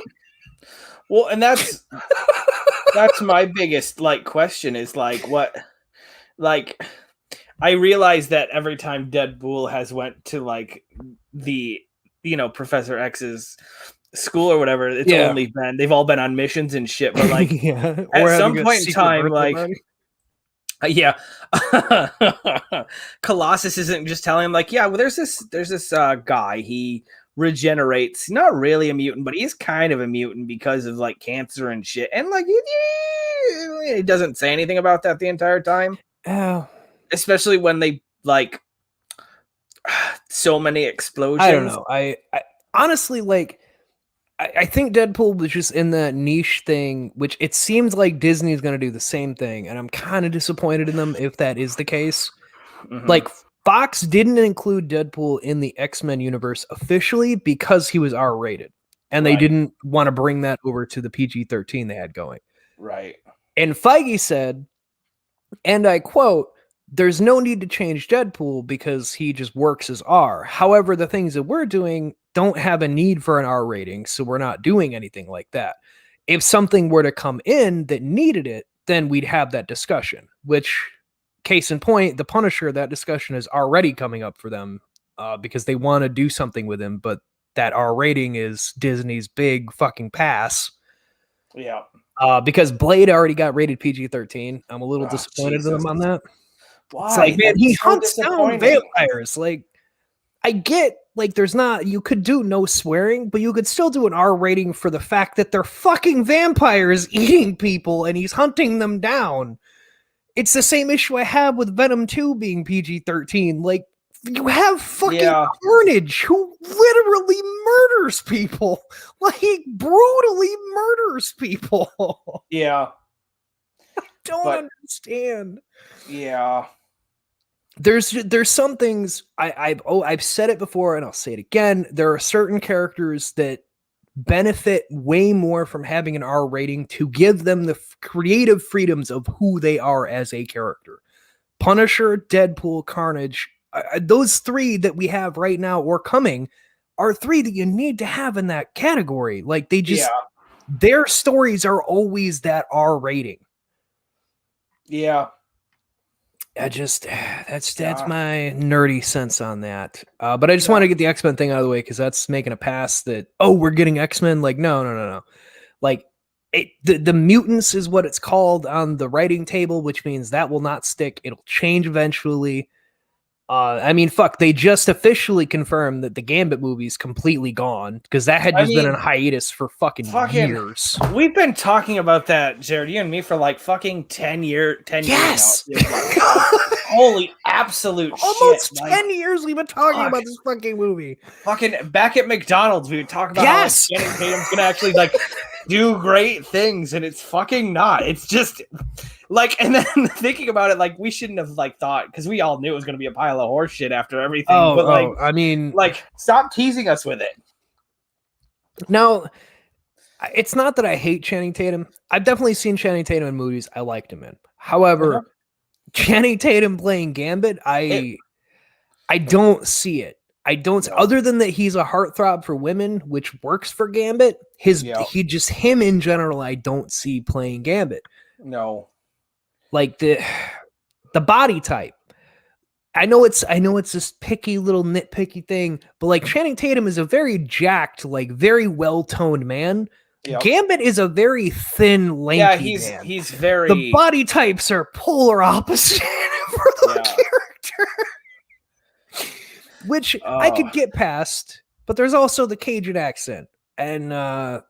Well, and that's my biggest like question is like what, like I realize that every time Deadpool has went to like the Professor X's school or whatever, it's only been they've all been on missions and shit, but like at some point in time, like Colossus isn't just telling him like, yeah, well, there's this guy, he regenerates, not really a mutant, but he's kind of a mutant because of like cancer and shit, and like he doesn't say anything about that the entire time. Especially when they like so many explosions. I don't know. I honestly like. I think Deadpool was just in that niche thing, which it seems like Disney is going to do the same thing, and I'm kind of disappointed in them if that is the case. Mm-hmm. Like, Fox didn't include Deadpool in the X-Men universe officially because he was R-rated, and they didn't want to bring that over to the PG-13 they had going. Right. And Feige said, and I quote, "There's no need to change Deadpool because he just works as R. However, the things that we're doing don't have a need for an R rating, so we're not doing anything like that. If something were to come in that needed it, then we'd have that discussion," which, case in point, the Punisher, that discussion is already coming up for them because they want to do something with him, but that R rating is Disney's big fucking pass. Yeah. Because Blade already got rated PG-13. I'm a little disappointed with him on that. Why? It's like, man, he hunts down vampires. Like, I get, like, you could do no swearing, but you could still do an R rating for the fact that they're fucking vampires eating people and he's hunting them down. It's the same issue I have with Venom 2 being PG-13. Like, you have fucking Carnage who literally murders people. Like, brutally murders people. Yeah. I don't understand. Yeah. There's some things I've said it before and I'll say it again. There are certain characters that benefit way more from having an R rating to give them the creative freedoms of who they are as a character. Punisher, Deadpool, Carnage, those three that we have right now or coming are three that you need to have in that category. Like their stories are always that R rating. Yeah. That's my nerdy sense on that. But I just want to get the X-Men thing out of the way because that's making a pass that, we're getting X-Men. Like, no. Like, the mutants is what it's called on the writing table, which means that will not stick. It'll change eventually. I mean, fuck, they just officially confirmed that the Gambit movie is completely gone because that had just been in hiatus for fucking years. We've been talking about that, Jared, you and me, for like fucking 10 years. Yes! Holy absolute Almost shit. 10 years we've been talking about this fucking movie. Fucking back at McDonald's, we would talk about how like, Channing Tatum's gonna actually like do great things, and it's fucking not. It's just like, and then thinking about it, like we shouldn't have like thought because we all knew it was gonna be a pile of horse shit after everything. But I mean, like, stop teasing us with it. No, it's not that I hate Channing Tatum. I've definitely seen Channing Tatum in movies I liked him in. However, Channing Tatum playing Gambit, I don't see it. I don't. Other than that, he's a heartthrob for women, which works for Gambit. Him in general, I don't see playing Gambit. No, like the body type. I know it's this picky little nitpicky thing, but like Channing Tatum is a very jacked, like very well-toned man. Yep. Gambit is a very thin, lanky man. He's very. The body types are polar opposite for the character, which I could get past. But there's also the Cajun accent, and I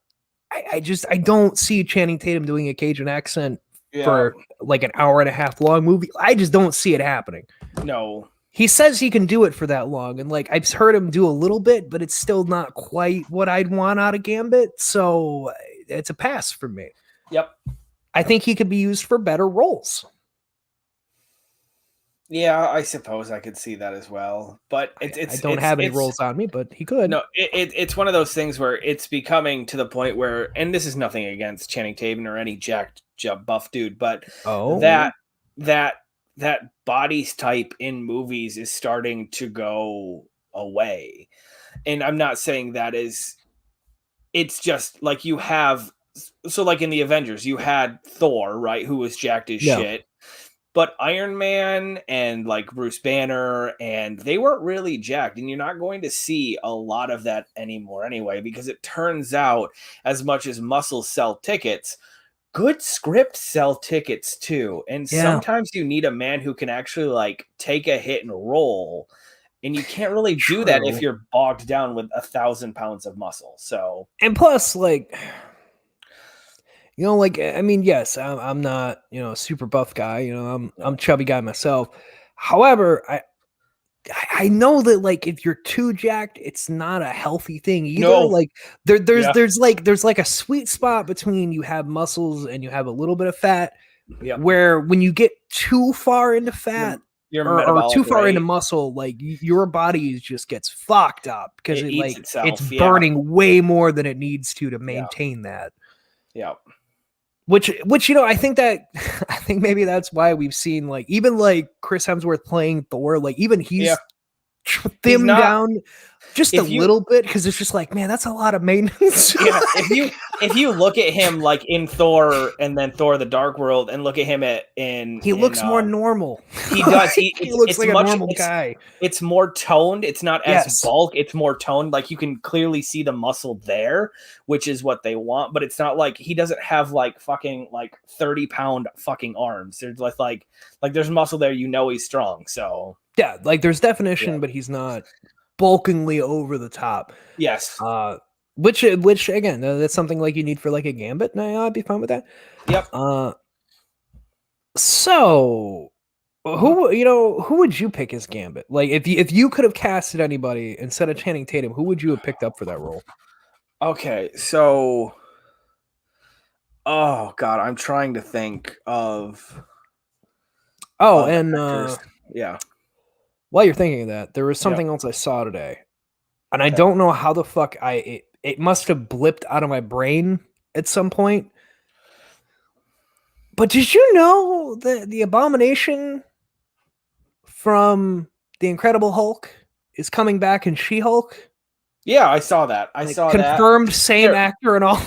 don't see Channing Tatum doing a Cajun accent for like an hour and a half long movie. I just don't see it happening. No. He says he can do it for that long, and like I've heard him do a little bit, but it's still not quite what I'd want out of Gambit, so it's a pass for me. Yep. I think he could be used for better roles. Yeah, I suppose I could see that as well. But I don't have any roles on me, but he could. No, it's one of those things where it's becoming to the point where, and this is nothing against Channing Tatum or any jacked buff dude, but that body type in movies is starting to go away. And I'm not saying that is, it's just like you have, so like in the Avengers, you had Thor, right, who was jacked as shit. But Iron Man and like Bruce Banner, and they weren't really jacked. And you're not going to see a lot of that anymore anyway, because it turns out as much as muscles sell tickets, good scripts sell tickets too. And sometimes you need a man who can actually like take a hit and roll. And you can't really do that if you're bogged down with 1,000 pounds of muscle. So, and plus, like, you know, like, I mean, yes, I'm not, you know, a super buff guy. You know, I'm a chubby guy myself. However, I know that like if you're too jacked, it's not a healthy thing either. No. Like there's like a sweet spot between you have muscles and you have a little bit of fat. Yeah. Where when you get too far into fat or too far into muscle, like your body just gets fucked up because it's burning way more than it needs to maintain that. Yeah. Which you know, I think maybe that's why we've seen like even like Chris Hemsworth playing Thor, like even he's thinned down just a little bit because it's just like, man, that's a lot of maintenance. Yeah, if you look at him like in Thor and then Thor: The Dark World and look at him he looks more normal. He does. He looks like a normal guy. It's more toned. It's not as bulk. It's more toned. Like you can clearly see the muscle there, which is what they want. But it's not like he doesn't have like fucking like 30-pound fucking arms. There's like there's muscle there. You know he's strong. So yeah, like there's definition, but he's not bulkingly over the top. Yes. Which again, that's something like you need for like a Gambit. And I'd be fine with that. Yep. So who would you pick as Gambit? Like if you could have casted anybody instead of Channing Tatum, who would you have picked up for that role? Okay, so oh god, I'm trying to think of yeah. While you're thinking of that, there was something else I saw today, and I don't know how the fuck it must have blipped out of my brain at some point. But did you know that the Abomination from the Incredible Hulk is coming back in She-Hulk? Yeah, I saw that. I saw confirmed same actor and all.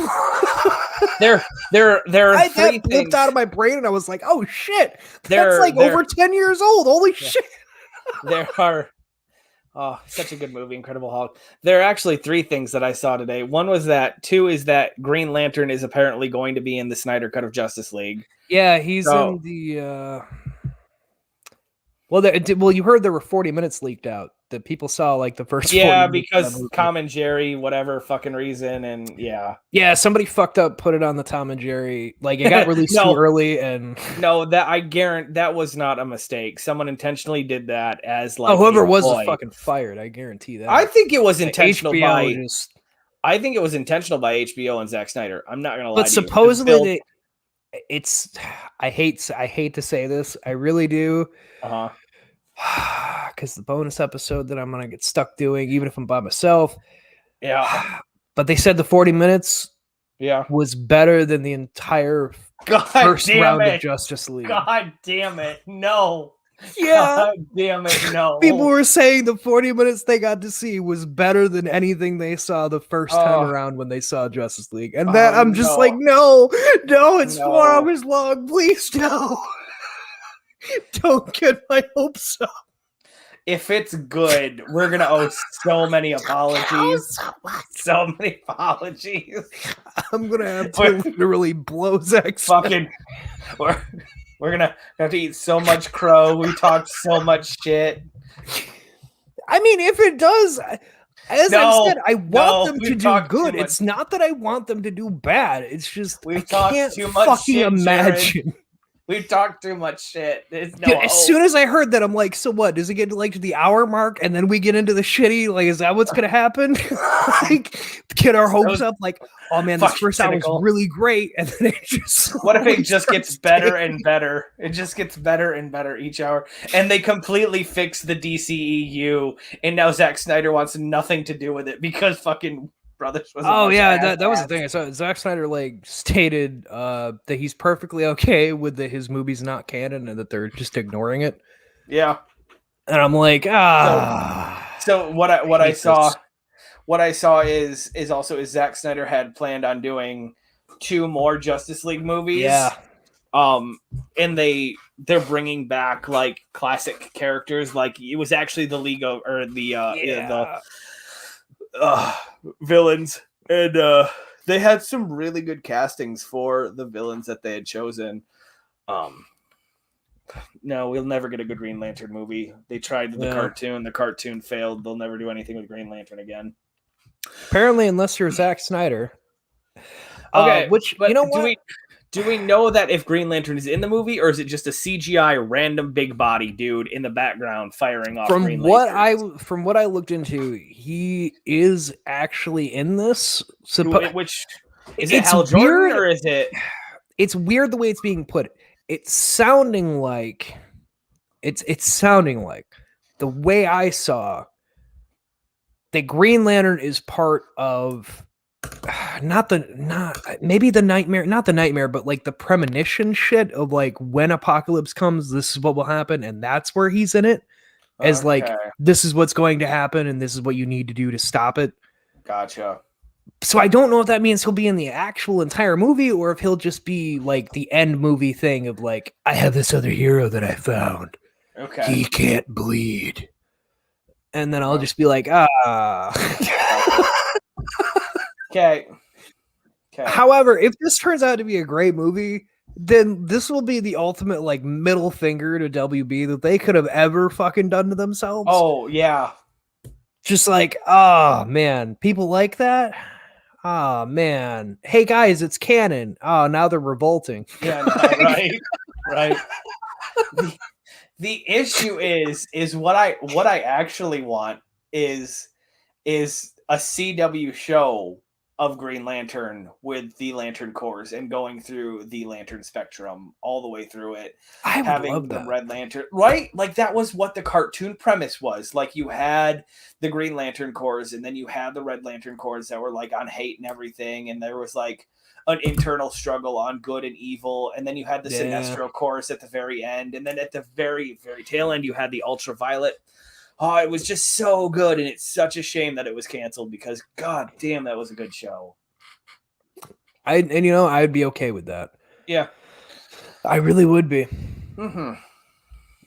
There are three things blipped out of my brain, and I was like, "Oh shit, that's like over 10 years old! Holy shit!" There are such a good movie, Incredible Hulk. There are actually three things that I saw today. One was that. Two is that Green Lantern is apparently going to be in the Snyder Cut of Justice League. Yeah, he's in the. Well, you heard there were 40 minutes leaked out that people saw like the first. Yeah, because Tom and Jerry, whatever fucking reason, and yeah, somebody fucked up, put it on the Tom and Jerry. Like it got released too early, and no, that I guarantee that was not a mistake. Someone intentionally did that as like whoever was fucking fired. I guarantee that. I think it was intentional I think it was intentional by HBO and Zack Snyder. I'm not gonna lie. But supposedly I hate to say this, I really do. Because the bonus episode that I'm gonna get stuck doing, even if I'm by myself. Yeah. But they said the 40 minutes was better than the entire first round of Justice League. God damn it. No. Yeah. God damn it. No. People were saying the 40 minutes they got to see was better than anything they saw the first time around when they saw Justice League. And that I'm just like, no, it's 4 hours long. Please no. Don't get my hopes up. If it's good, we're gonna owe so many apologies. So many apologies. I'm gonna have to literally blow Zach's fucking. We're gonna have to eat so much crow. We talked so much shit. I mean, if it does, as I said, I want them to do good. It's not that I want them to do bad. It's just I can't too much fucking shit, imagine. We talked too much shit. There's no Dude, as soon as I heard that, I'm like, so what? Does it get like to the hour mark and then we get into the shitty? Like, is that what's gonna happen? Like, get our hopes up? Like, oh man, this first hour was really great, and then it just. What if it just gets better and better? It just gets better and better each hour, and they completely fix the DCEU, and now Zack Snyder wants nothing to do with it because fucking. Brothers was that was the thing. I saw Zack Snyder like stated that he's perfectly okay with his movies not canon and that they're just ignoring it. Yeah, and I'm like, So what I saw is also Zack Snyder had planned on doing 2 more Justice League movies. Yeah. And they're bringing back like classic characters. Like it was actually the League of or the villains, and they had some really good castings for the villains that they had chosen. No, we'll never get a good Green Lantern movie. They tried the cartoon failed. They'll never do anything with Green Lantern again. Apparently, unless you're Zack Snyder. Okay, you know what? Do we know that if Green Lantern is in the movie, or is it just a CGI random big body dude in the background firing off? From what I looked into, he is actually in this. Which is it Hal Jordan or is it? It's weird the way it's being put. It's sounding like the way I saw that Green Lantern is part of. Not the nightmare, but like the premonition shit of like when apocalypse comes, this is what will happen, and that's where he's in it. As like this is what's going to happen, and this is what you need to do to stop it. Gotcha. So I don't know if that means he'll be in the actual entire movie, or if he'll just be like the end movie thing of like, I have this other hero that I found. Okay. He can't bleed, and then I'll just be like, Okay. However, if this turns out to be a great movie, then this will be the ultimate like middle finger to WB that they could have ever fucking done to themselves. Oh yeah. Just like, oh man, people like that. Oh man. Hey guys, it's canon. Oh, now they're revolting. Yeah, no, right. The issue is what I actually want is a CW show of Green Lantern with the Lantern Corps and going through the Lantern spectrum all the way through it. Having the Red Lantern, right? Like that was what the cartoon premise was. Like you had the Green Lantern Corps and then you had the Red Lantern Corps that were like on hate and everything. And there was like an internal struggle on good and evil. And then you had the Sinestro Corps at the very end. And then at the very, very tail end, you had the Ultraviolet. Oh, it was just so good, and it's such a shame that it was canceled because, god damn, that was a good show. I'd be okay with that. Yeah, I really would be. Mm-hmm.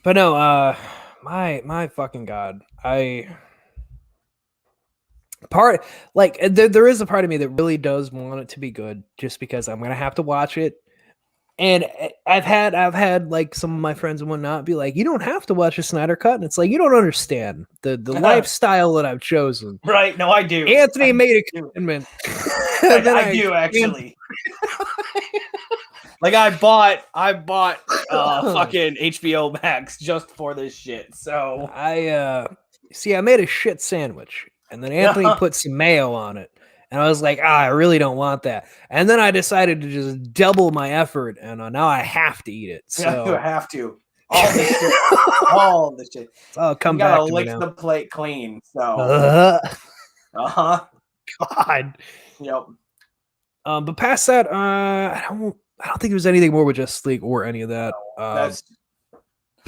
But no, my fucking god, there is a part of me that really does want it to be good, just because I'm gonna have to watch it. And I've had like some of my friends and whatnot be like, you don't have to watch a Snyder Cut. And it's like, you don't understand the lifestyle that I've chosen. Right. No, I do. Anthony made a commitment. I do actually. Like I bought fucking HBO Max just for this shit. So I made a shit sandwich and then Anthony put some mayo on it. And I was like, I really don't want that. And then I decided to just double my effort, and now I have to eat it. So you have to. All the shit. All the shit. Oh, come back to lick me now. the plate clean. So. God. Yep. But past that, I don't think there was anything more with Justice League or any of that.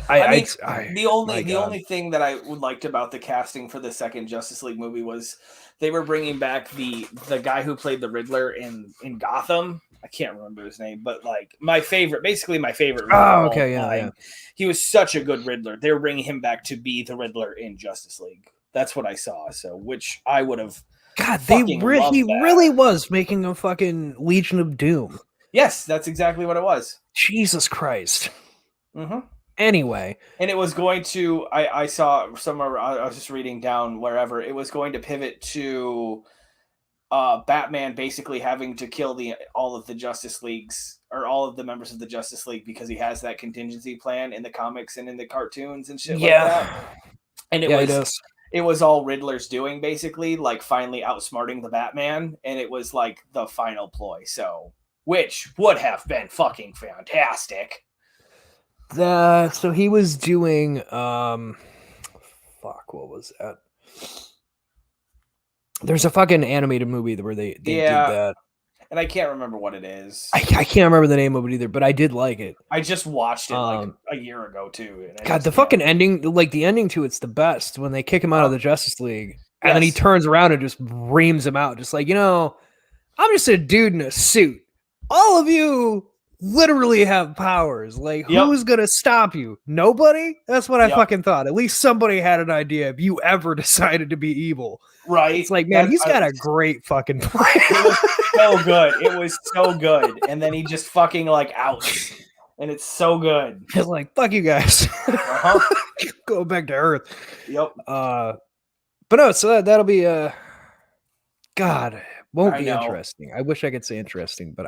The only thing that I liked about the casting for the second Justice League movie was they were bringing back the guy who played the Riddler in Gotham. I can't remember his name, but like my favorite Riddler. Oh, okay, yeah. He was such a good Riddler. They were bringing him back to be the Riddler in Justice League. That's what I saw. So, which I would have. God, he really was making a fucking Legion of Doom. Yes, that's exactly what it was. Jesus Christ. Mm-hmm. Anyway, and it was going to I saw somewhere, I was just reading down wherever, it was going to pivot to Batman basically having to kill all of the Justice Leagues or all of the members of the Justice League because he has that contingency plan in the comics and in the cartoons and shit like that. And it was all Riddler's doing, basically, like finally outsmarting the Batman, and it was like the final ploy. So, which would have been fucking fantastic. So he was doing what was that? There's a fucking animated movie where they did that. And I can't remember what it is. I can't remember the name of it either, but I did like it. I just watched it like a year ago too. And the fucking ending, like the ending to it's the best when they kick him out of the Justice League, and then he turns around and just reams him out, just like, I'm just a dude in a suit. All of you literally have powers. Like, who's gonna stop you? Nobody? That's what I fucking thought. At least somebody had an idea if you ever decided to be evil. Right. It's like, man, he's got a great fucking plan. It was so good. It was so good. And then he just fucking like outs. And it's so good. It's like, fuck you guys. Go back to Earth. Yep. But no, so that'll be God. Won't be interesting. I wish I could say interesting, but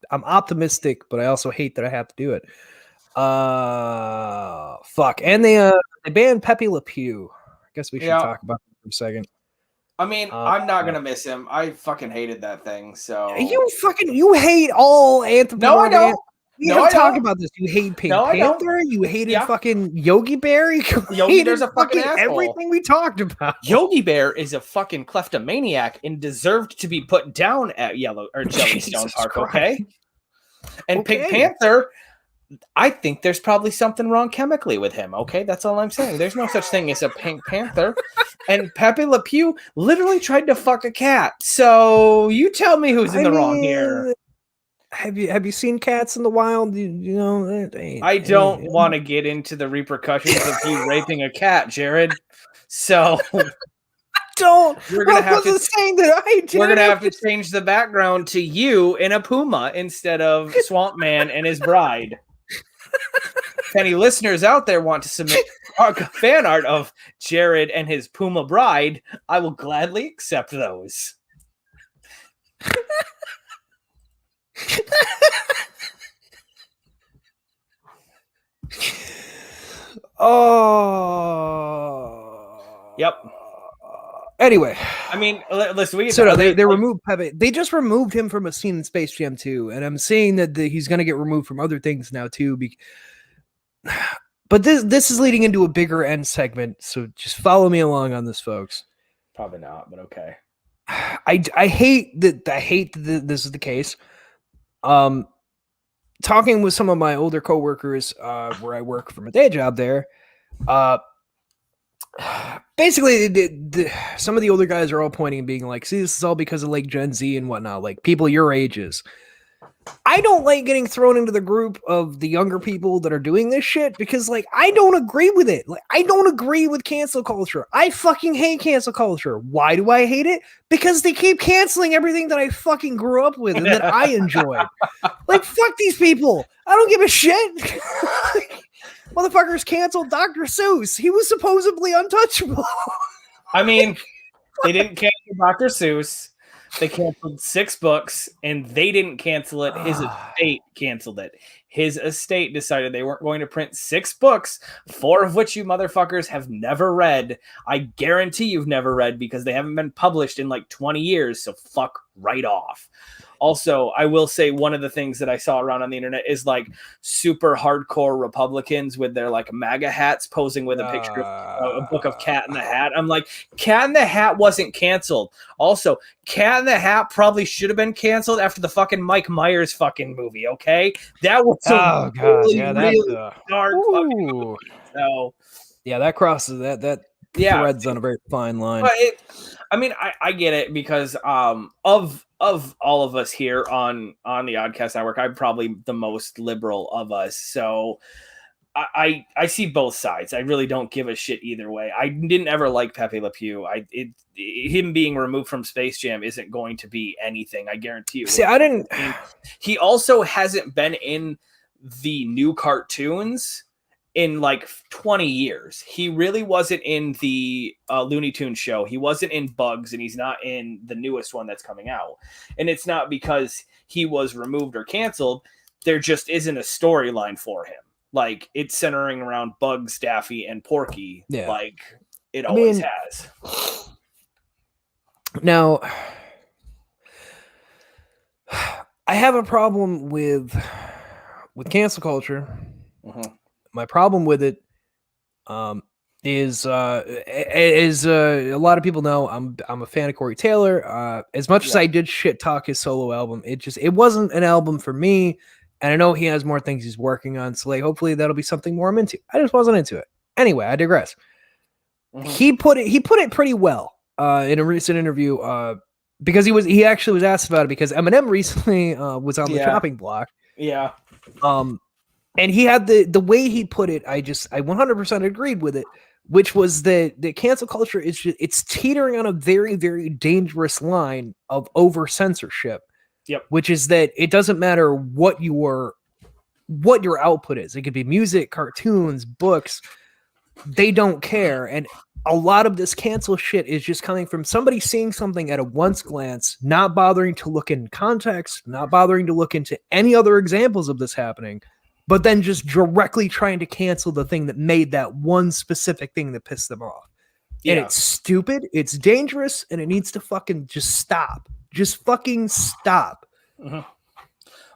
I'm optimistic, but I also hate that I have to do it. Fuck. And they banned Pepe Le Pew. I guess we should talk about that for a second. I mean, I'm not gonna miss him. I fucking hated that thing. So you hate all anthropomorphic. No, I don't. We have talked about this. You hate Pink Panther. You hated fucking Yogi Bear. Yogi Bear's a fucking asshole. Everything we talked about. Yogi Bear is a fucking kleptomaniac and deserved to be put down at Jellystone Park. Okay. And Pink Panther, I think there's probably something wrong chemically with him. Okay, that's all I'm saying. There's no such thing as a Pink Panther. And Pepe Le Pew literally tried to fuck a cat. So you tell me who's in the wrong here. Have you seen cats in the wild? I don't want to get into the repercussions of you raping a cat, Jared. So we're gonna have to change the background to you in a puma instead of Swamp Man and his bride. If any listeners out there want to submit fan art of Jared and his puma bride, I will gladly accept those. Yep. Anyway, I mean, listen. They removed Pepe. They just removed him from a scene in Space Jam 2, and I'm saying that he's going to get removed from other things now too. But this is leading into a bigger end segment, so just follow me along on this, folks. Probably not, but okay. I hate that. This is the case. Talking with some of my older coworkers, where I work from a day job there, basically some of the older guys are all pointing and being like, see, this is all because of like Gen Z and whatnot, like people your ages. I don't like getting thrown into the group of the younger people that are doing this shit because like I don't agree with it. Like I don't agree with cancel culture. I fucking hate cancel culture. Why do I hate it? Because they keep canceling everything that I fucking grew up with and that I enjoyed. Like fuck these people. I don't give a shit. Motherfuckers canceled Dr. Seuss. He was supposedly untouchable. I mean, they didn't cancel Dr. Seuss. They canceled 6 books, and they didn't cancel it. His estate canceled it. His estate decided they weren't going to print 6 books, 4 of which you motherfuckers have never read. I guarantee you've never read because they haven't been published in like 20 years, so fuck right off. Also, I will say one of the things that I saw around on the internet is like super hardcore Republicans with their like MAGA hats posing with a picture of a book of Cat in the Hat. I'm like, Cat in the Hat wasn't canceled. Also, Cat in the Hat probably should have been canceled after the fucking Mike Myers fucking movie, okay? That was really dark fucking movie. So, yeah, that crosses that threads on a very fine line. But I get it because of all of us here on the Oddcast Network, I'm probably the most liberal of us. So I see both sides. I really don't give a shit either way. I didn't ever like Pepe Le Pew. Him being removed from Space Jam isn't going to be anything. I guarantee you. See, I didn't. He also hasn't been in the new cartoons in like 20 years. He really wasn't in the Looney Tunes show. He wasn't in Bugs, and he's not in the newest one that's coming out. And it's not because he was removed or canceled. There just isn't a storyline for him. Like, it's centering around Bugs, Daffy, and Porky. Yeah. Like it always has. Now, I have a problem with cancel culture. Mm-hmm. My problem with it is a lot of people know I'm a fan of Corey Taylor. As much as I did shit talk his solo album, it wasn't an album for me. And I know he has more things he's working on, so like hopefully that'll be something more I'm into. I just wasn't into it. Anyway, I digress. Mm-hmm. He put it pretty well in a recent interview because he actually was asked about it because Eminem recently was on the chopping block. Yeah. And he had the way he put it, I 100% agreed with it, which was that the cancel culture it's teetering on a very, very dangerous line of over censorship. Yep. Which is that it doesn't matter what your output is. It could be music, cartoons, books. They don't care. And a lot of this cancel shit is just coming from somebody seeing something at a once glance, not bothering to look in context, not bothering to look into any other examples of this happening, but then just directly trying to cancel the thing that made that one specific thing that pissed them off. Yeah. And it's stupid, it's dangerous, and it needs to fucking just stop. Just fucking stop. Mm-hmm.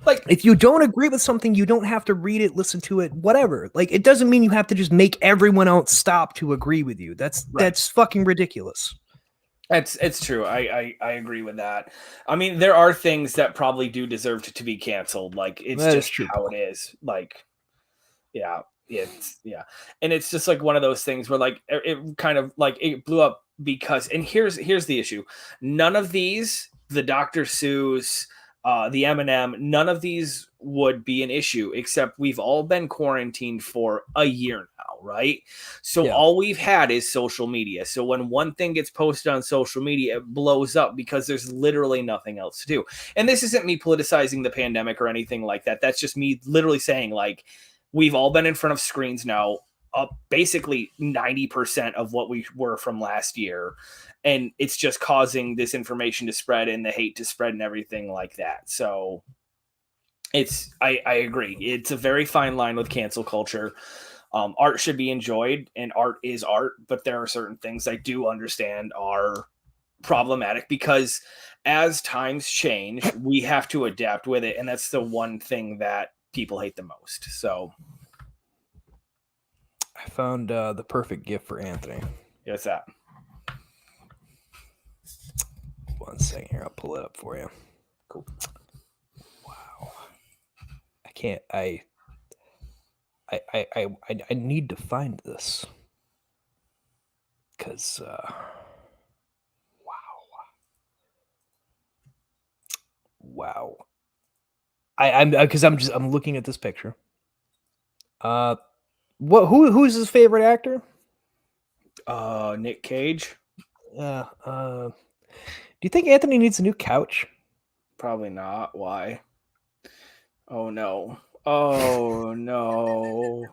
Like, if you don't agree with something, you don't have to read it, listen to it, whatever. Like, it doesn't mean you have to just make everyone else stop to agree with you. That's fucking ridiculous. It's true. I agree with that. I mean, there are things that probably do deserve to be canceled. Like, it's just how it is. Like, and it's just like one of those things where like it kind of like it blew up because, and here's the issue. None of these, the Dr. Seuss, the Eminem, none of these would be an issue, except we've all been quarantined for a year now, right? So all we've had is social media. So when one thing gets posted on social media, it blows up because there's literally nothing else to do. And this isn't me politicizing the pandemic or anything like that. That's just me literally saying, like, we've all been in front of screens now, basically 90% of what we were from last year. And it's just causing this information to spread and the hate to spread and everything like that. So I agree. It's a very fine line with cancel culture. Art should be enjoyed, and art is art, but there are certain things I do understand are problematic because as times change, we have to adapt with it. And that's the one thing that people hate the most. So I found the perfect gift for Anthony. What's that? One second here, I'll pull it up for you. Cool. Wow. I can't. I need to find this because wow. I'm looking at this picture. Who's his favorite actor? Nick Cage. Do you think Anthony needs a new couch? Probably not. Why? Oh no. Oh no.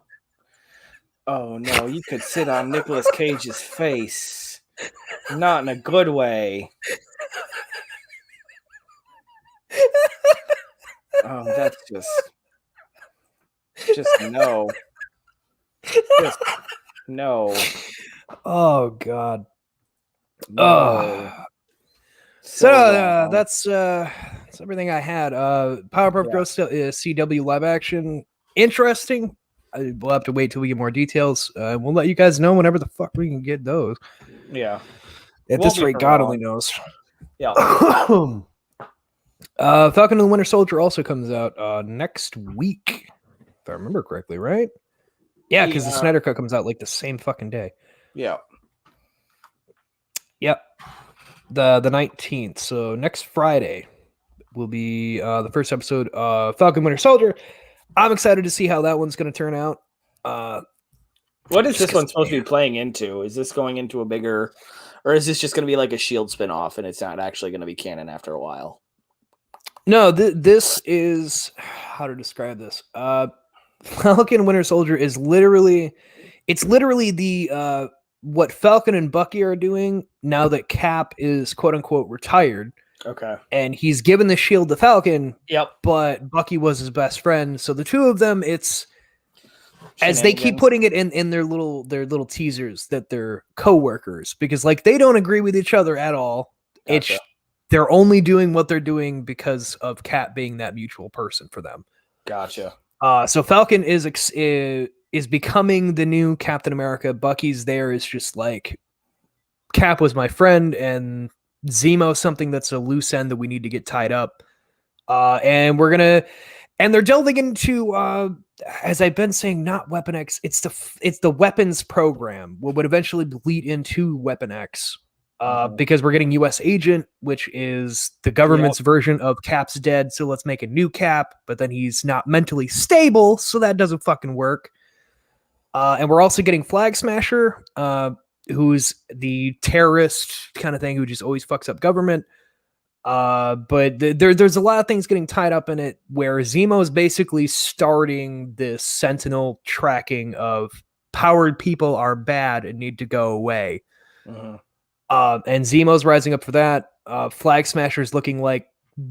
Oh no. You could sit on Nicolas Cage's face. Not in a good way. Oh, that's just no. Just no. Oh God. No. So that's everything I had. Powerpuff Girls CW live action. Interesting. We'll have to wait till we get more details. We'll let you guys know whenever the fuck we can get those. Yeah. At this rate, God only knows. Yeah. Falcon and the Winter Soldier also comes out next week, if I remember correctly, right? Yeah, because the Snyder Cut comes out like the same fucking day. Yeah. Yep. The 19th. So next Friday will be the first episode of Falcon Winter Soldier. I'm excited to see how that one's going to turn out. What is this one supposed to be playing into? Is this going into a bigger, or is this just going to be like a S.H.I.E.L.D. spinoff and it's not actually going to be canon after a while? No, this is, how to describe this. Falcon Winter Soldier is literally the what Falcon and Bucky are doing now that Cap is quote unquote retired. Okay. And he's given the shield to Falcon. Yep. But Bucky was his best friend. So the two of them, it's as they keep putting it in their little teasers that they're co-workers, because like they don't agree with each other at all. Gotcha. They're only doing what they're doing because of Cap being that mutual person for them. Gotcha. So Falcon is becoming the new Captain America. Bucky's there is just like, Cap was my friend, and Zemo's something that's a loose end that we need to get tied up. And they're delving into, as I've been saying, not Weapon X. It's the weapons program. What would eventually lead into Weapon X. Because we're getting U.S. Agent, which is the government's version of Cap's dead, so let's make a new Cap, but then he's not mentally stable, so that doesn't fucking work. And we're also getting Flag Smasher, who's the terrorist kind of thing who just always fucks up government. But there's a lot of things getting tied up in it, where Zemo is basically starting this Sentinel tracking of powered people are bad and need to go away. Mm-hmm. And Zemo's rising up for that. Flag Smasher's looking like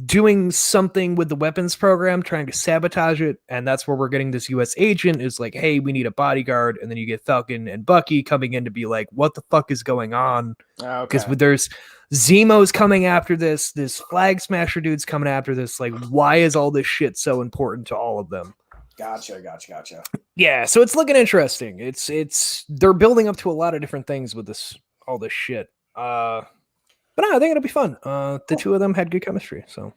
doing something with the weapons program, trying to sabotage it. And that's where we're getting this U.S. agent is like, hey, we need a bodyguard. And then you get Falcon and Bucky coming in to be like, what the fuck is going on? Because there's Zemo's coming after this Flag Smasher dude's coming after this. Like, why is all this shit so important to all of them? Gotcha. Yeah, so it's looking interesting. It's they're building up to a lot of different things with all this shit. But no, I think it'll be fun. The two of them had good chemistry, so.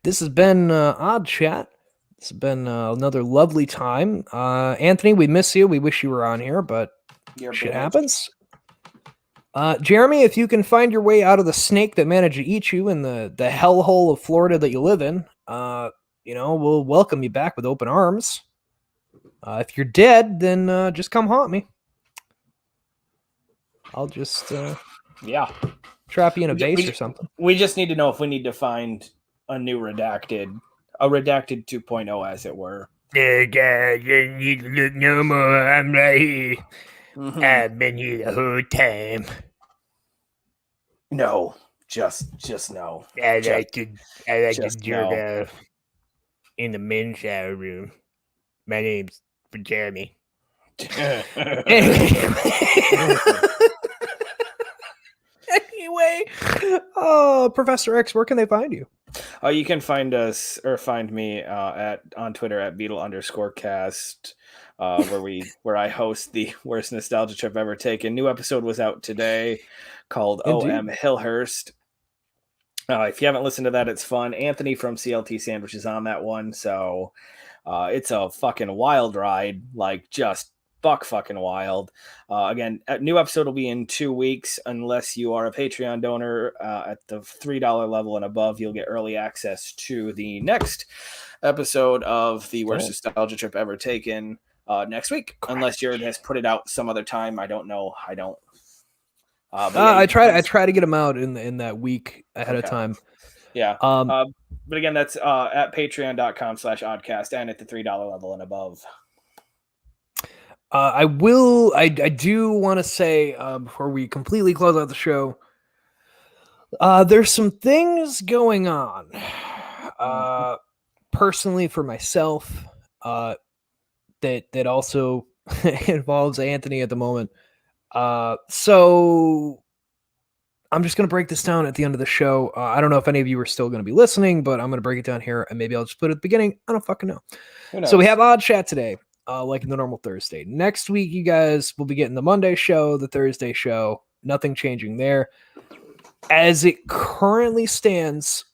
This has been Odd Chat. This has been another lovely time. Anthony, we miss you. We wish you were on here, but shit happens. Jeremy, if you can find your way out of the snake that managed to eat you in the hellhole of Florida that you live in, we'll welcome you back with open arms. If you're dead, then just come haunt me. I'll just trap you in a vase or something. We just need to know if we need to find a new redacted 2.0, as it were. God, you need to look no more. I'm right here. Mm-hmm. I've been here the whole time. No, just no. I like to jerk off in the men's shower room. My name's Jeremy. Anyway, Professor X, where can they find you? You can find us or find me on Twitter at Beetle_cast, where I host the worst nostalgia trip ever taken. New episode was out today called OM Hillhurst. If you haven't listened to that, it's fun. Anthony from CLT Sandwich is on that one, so it's a fucking wild ride, like just buck fucking wild. Again, a new episode will be in 2 weeks. Unless you are a Patreon donor at the $3 level and above, you'll get early access to the next episode of the worst nostalgia trip ever taken next week. Unless Jared has put it out some other time. I don't know. I don't. I try to get them out in that week ahead of time. Yeah. But again, that's at patreon.com/oddcast and at the $3 level and above. I do want to say before we completely close out the show, there's some things going on personally for myself that also involves Anthony at the moment. So I'm just going to break this down at the end of the show. I don't know if any of you are still going to be listening, but I'm going to break it down here, and maybe I'll just put it at the beginning. I don't fucking know. So we have Odd Chat today. Like in the normal Thursday. Next week, you guys will be getting the Monday show, the Thursday show. Nothing changing there. As it currently stands,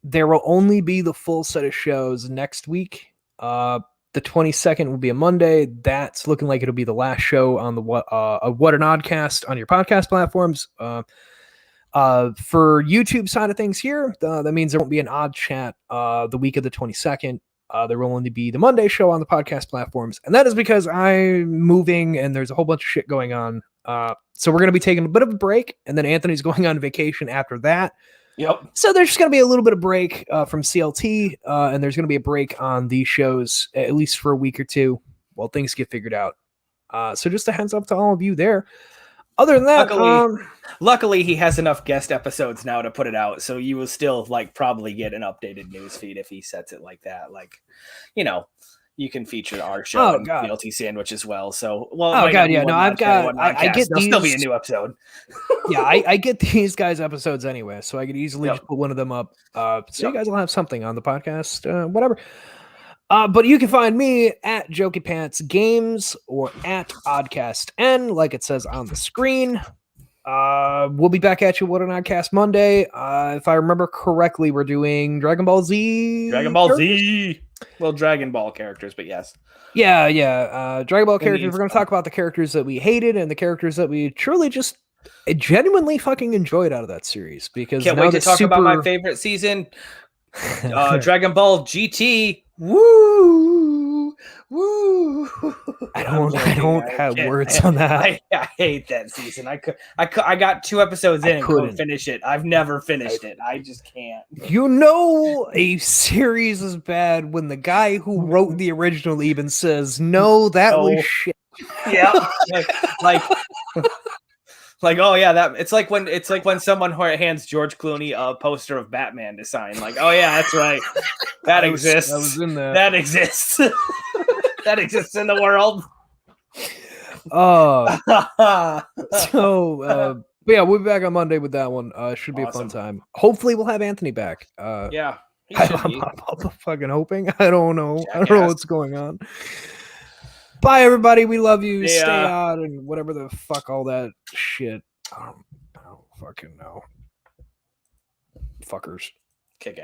there will only be the full set of shows next week. The 22nd will be a Monday. That's looking like it'll be the last show on the What an Oddcast on your podcast platforms. For YouTube side of things here, that means there won't be an Odd Chat the week of the 22nd. There will only be the Monday show on the podcast platforms. And that is because I'm moving and there's a whole bunch of shit going on. So we're going to be taking a bit of a break. And then Anthony's going on vacation after that. Yep. So there's just going to be a little bit of break from CLT, and there's going to be a break on these shows, at least for a week or two, while things get figured out. So just a heads up to all of you there. Other than that, luckily he has enough guest episodes now to put it out, so you will still probably get an updated news feed if he sets it like that. You can feature our show and CLT Sandwich as well. So, I get there'll still be a new episode. Yeah, I get these guys' episodes anyway, so I could easily just put one of them up. You guys will have something on the podcast, whatever. But you can find me at Jokey Pants Games or at Oddcast N, like it says on the screen. We'll be back at you with an Oddcast Monday. If I remember correctly, we're doing Dragon Ball Z. Well, Dragon Ball characters, but yes. Yeah. Dragon Ball characters. We're going to talk about the characters that we hated and the characters that we truly just genuinely fucking enjoyed out of that series. Because can't wait to talk about my favorite season, Dragon Ball GT. Woo! I don't have words on that. I hate that season. I got 2 episodes in and couldn't finish it. I've never finished it. I just can't. A series is bad when the guy who wrote the original even says, "No, that was shit." Yeah, oh yeah, it's like when someone hands George Clooney a poster of Batman to sign. Oh yeah, that's right. That exists. I was in that. That exists. That exists in the world. But yeah, we'll be back on Monday with that one. Should be a fun time. Hopefully, we'll have Anthony back. Yeah, I'm fucking hoping. I don't know. Jackass. I don't know what's going on. Bye, everybody. We love you. Stay out and whatever the fuck all that shit. I don't fucking know. Fuckers. Kick ass.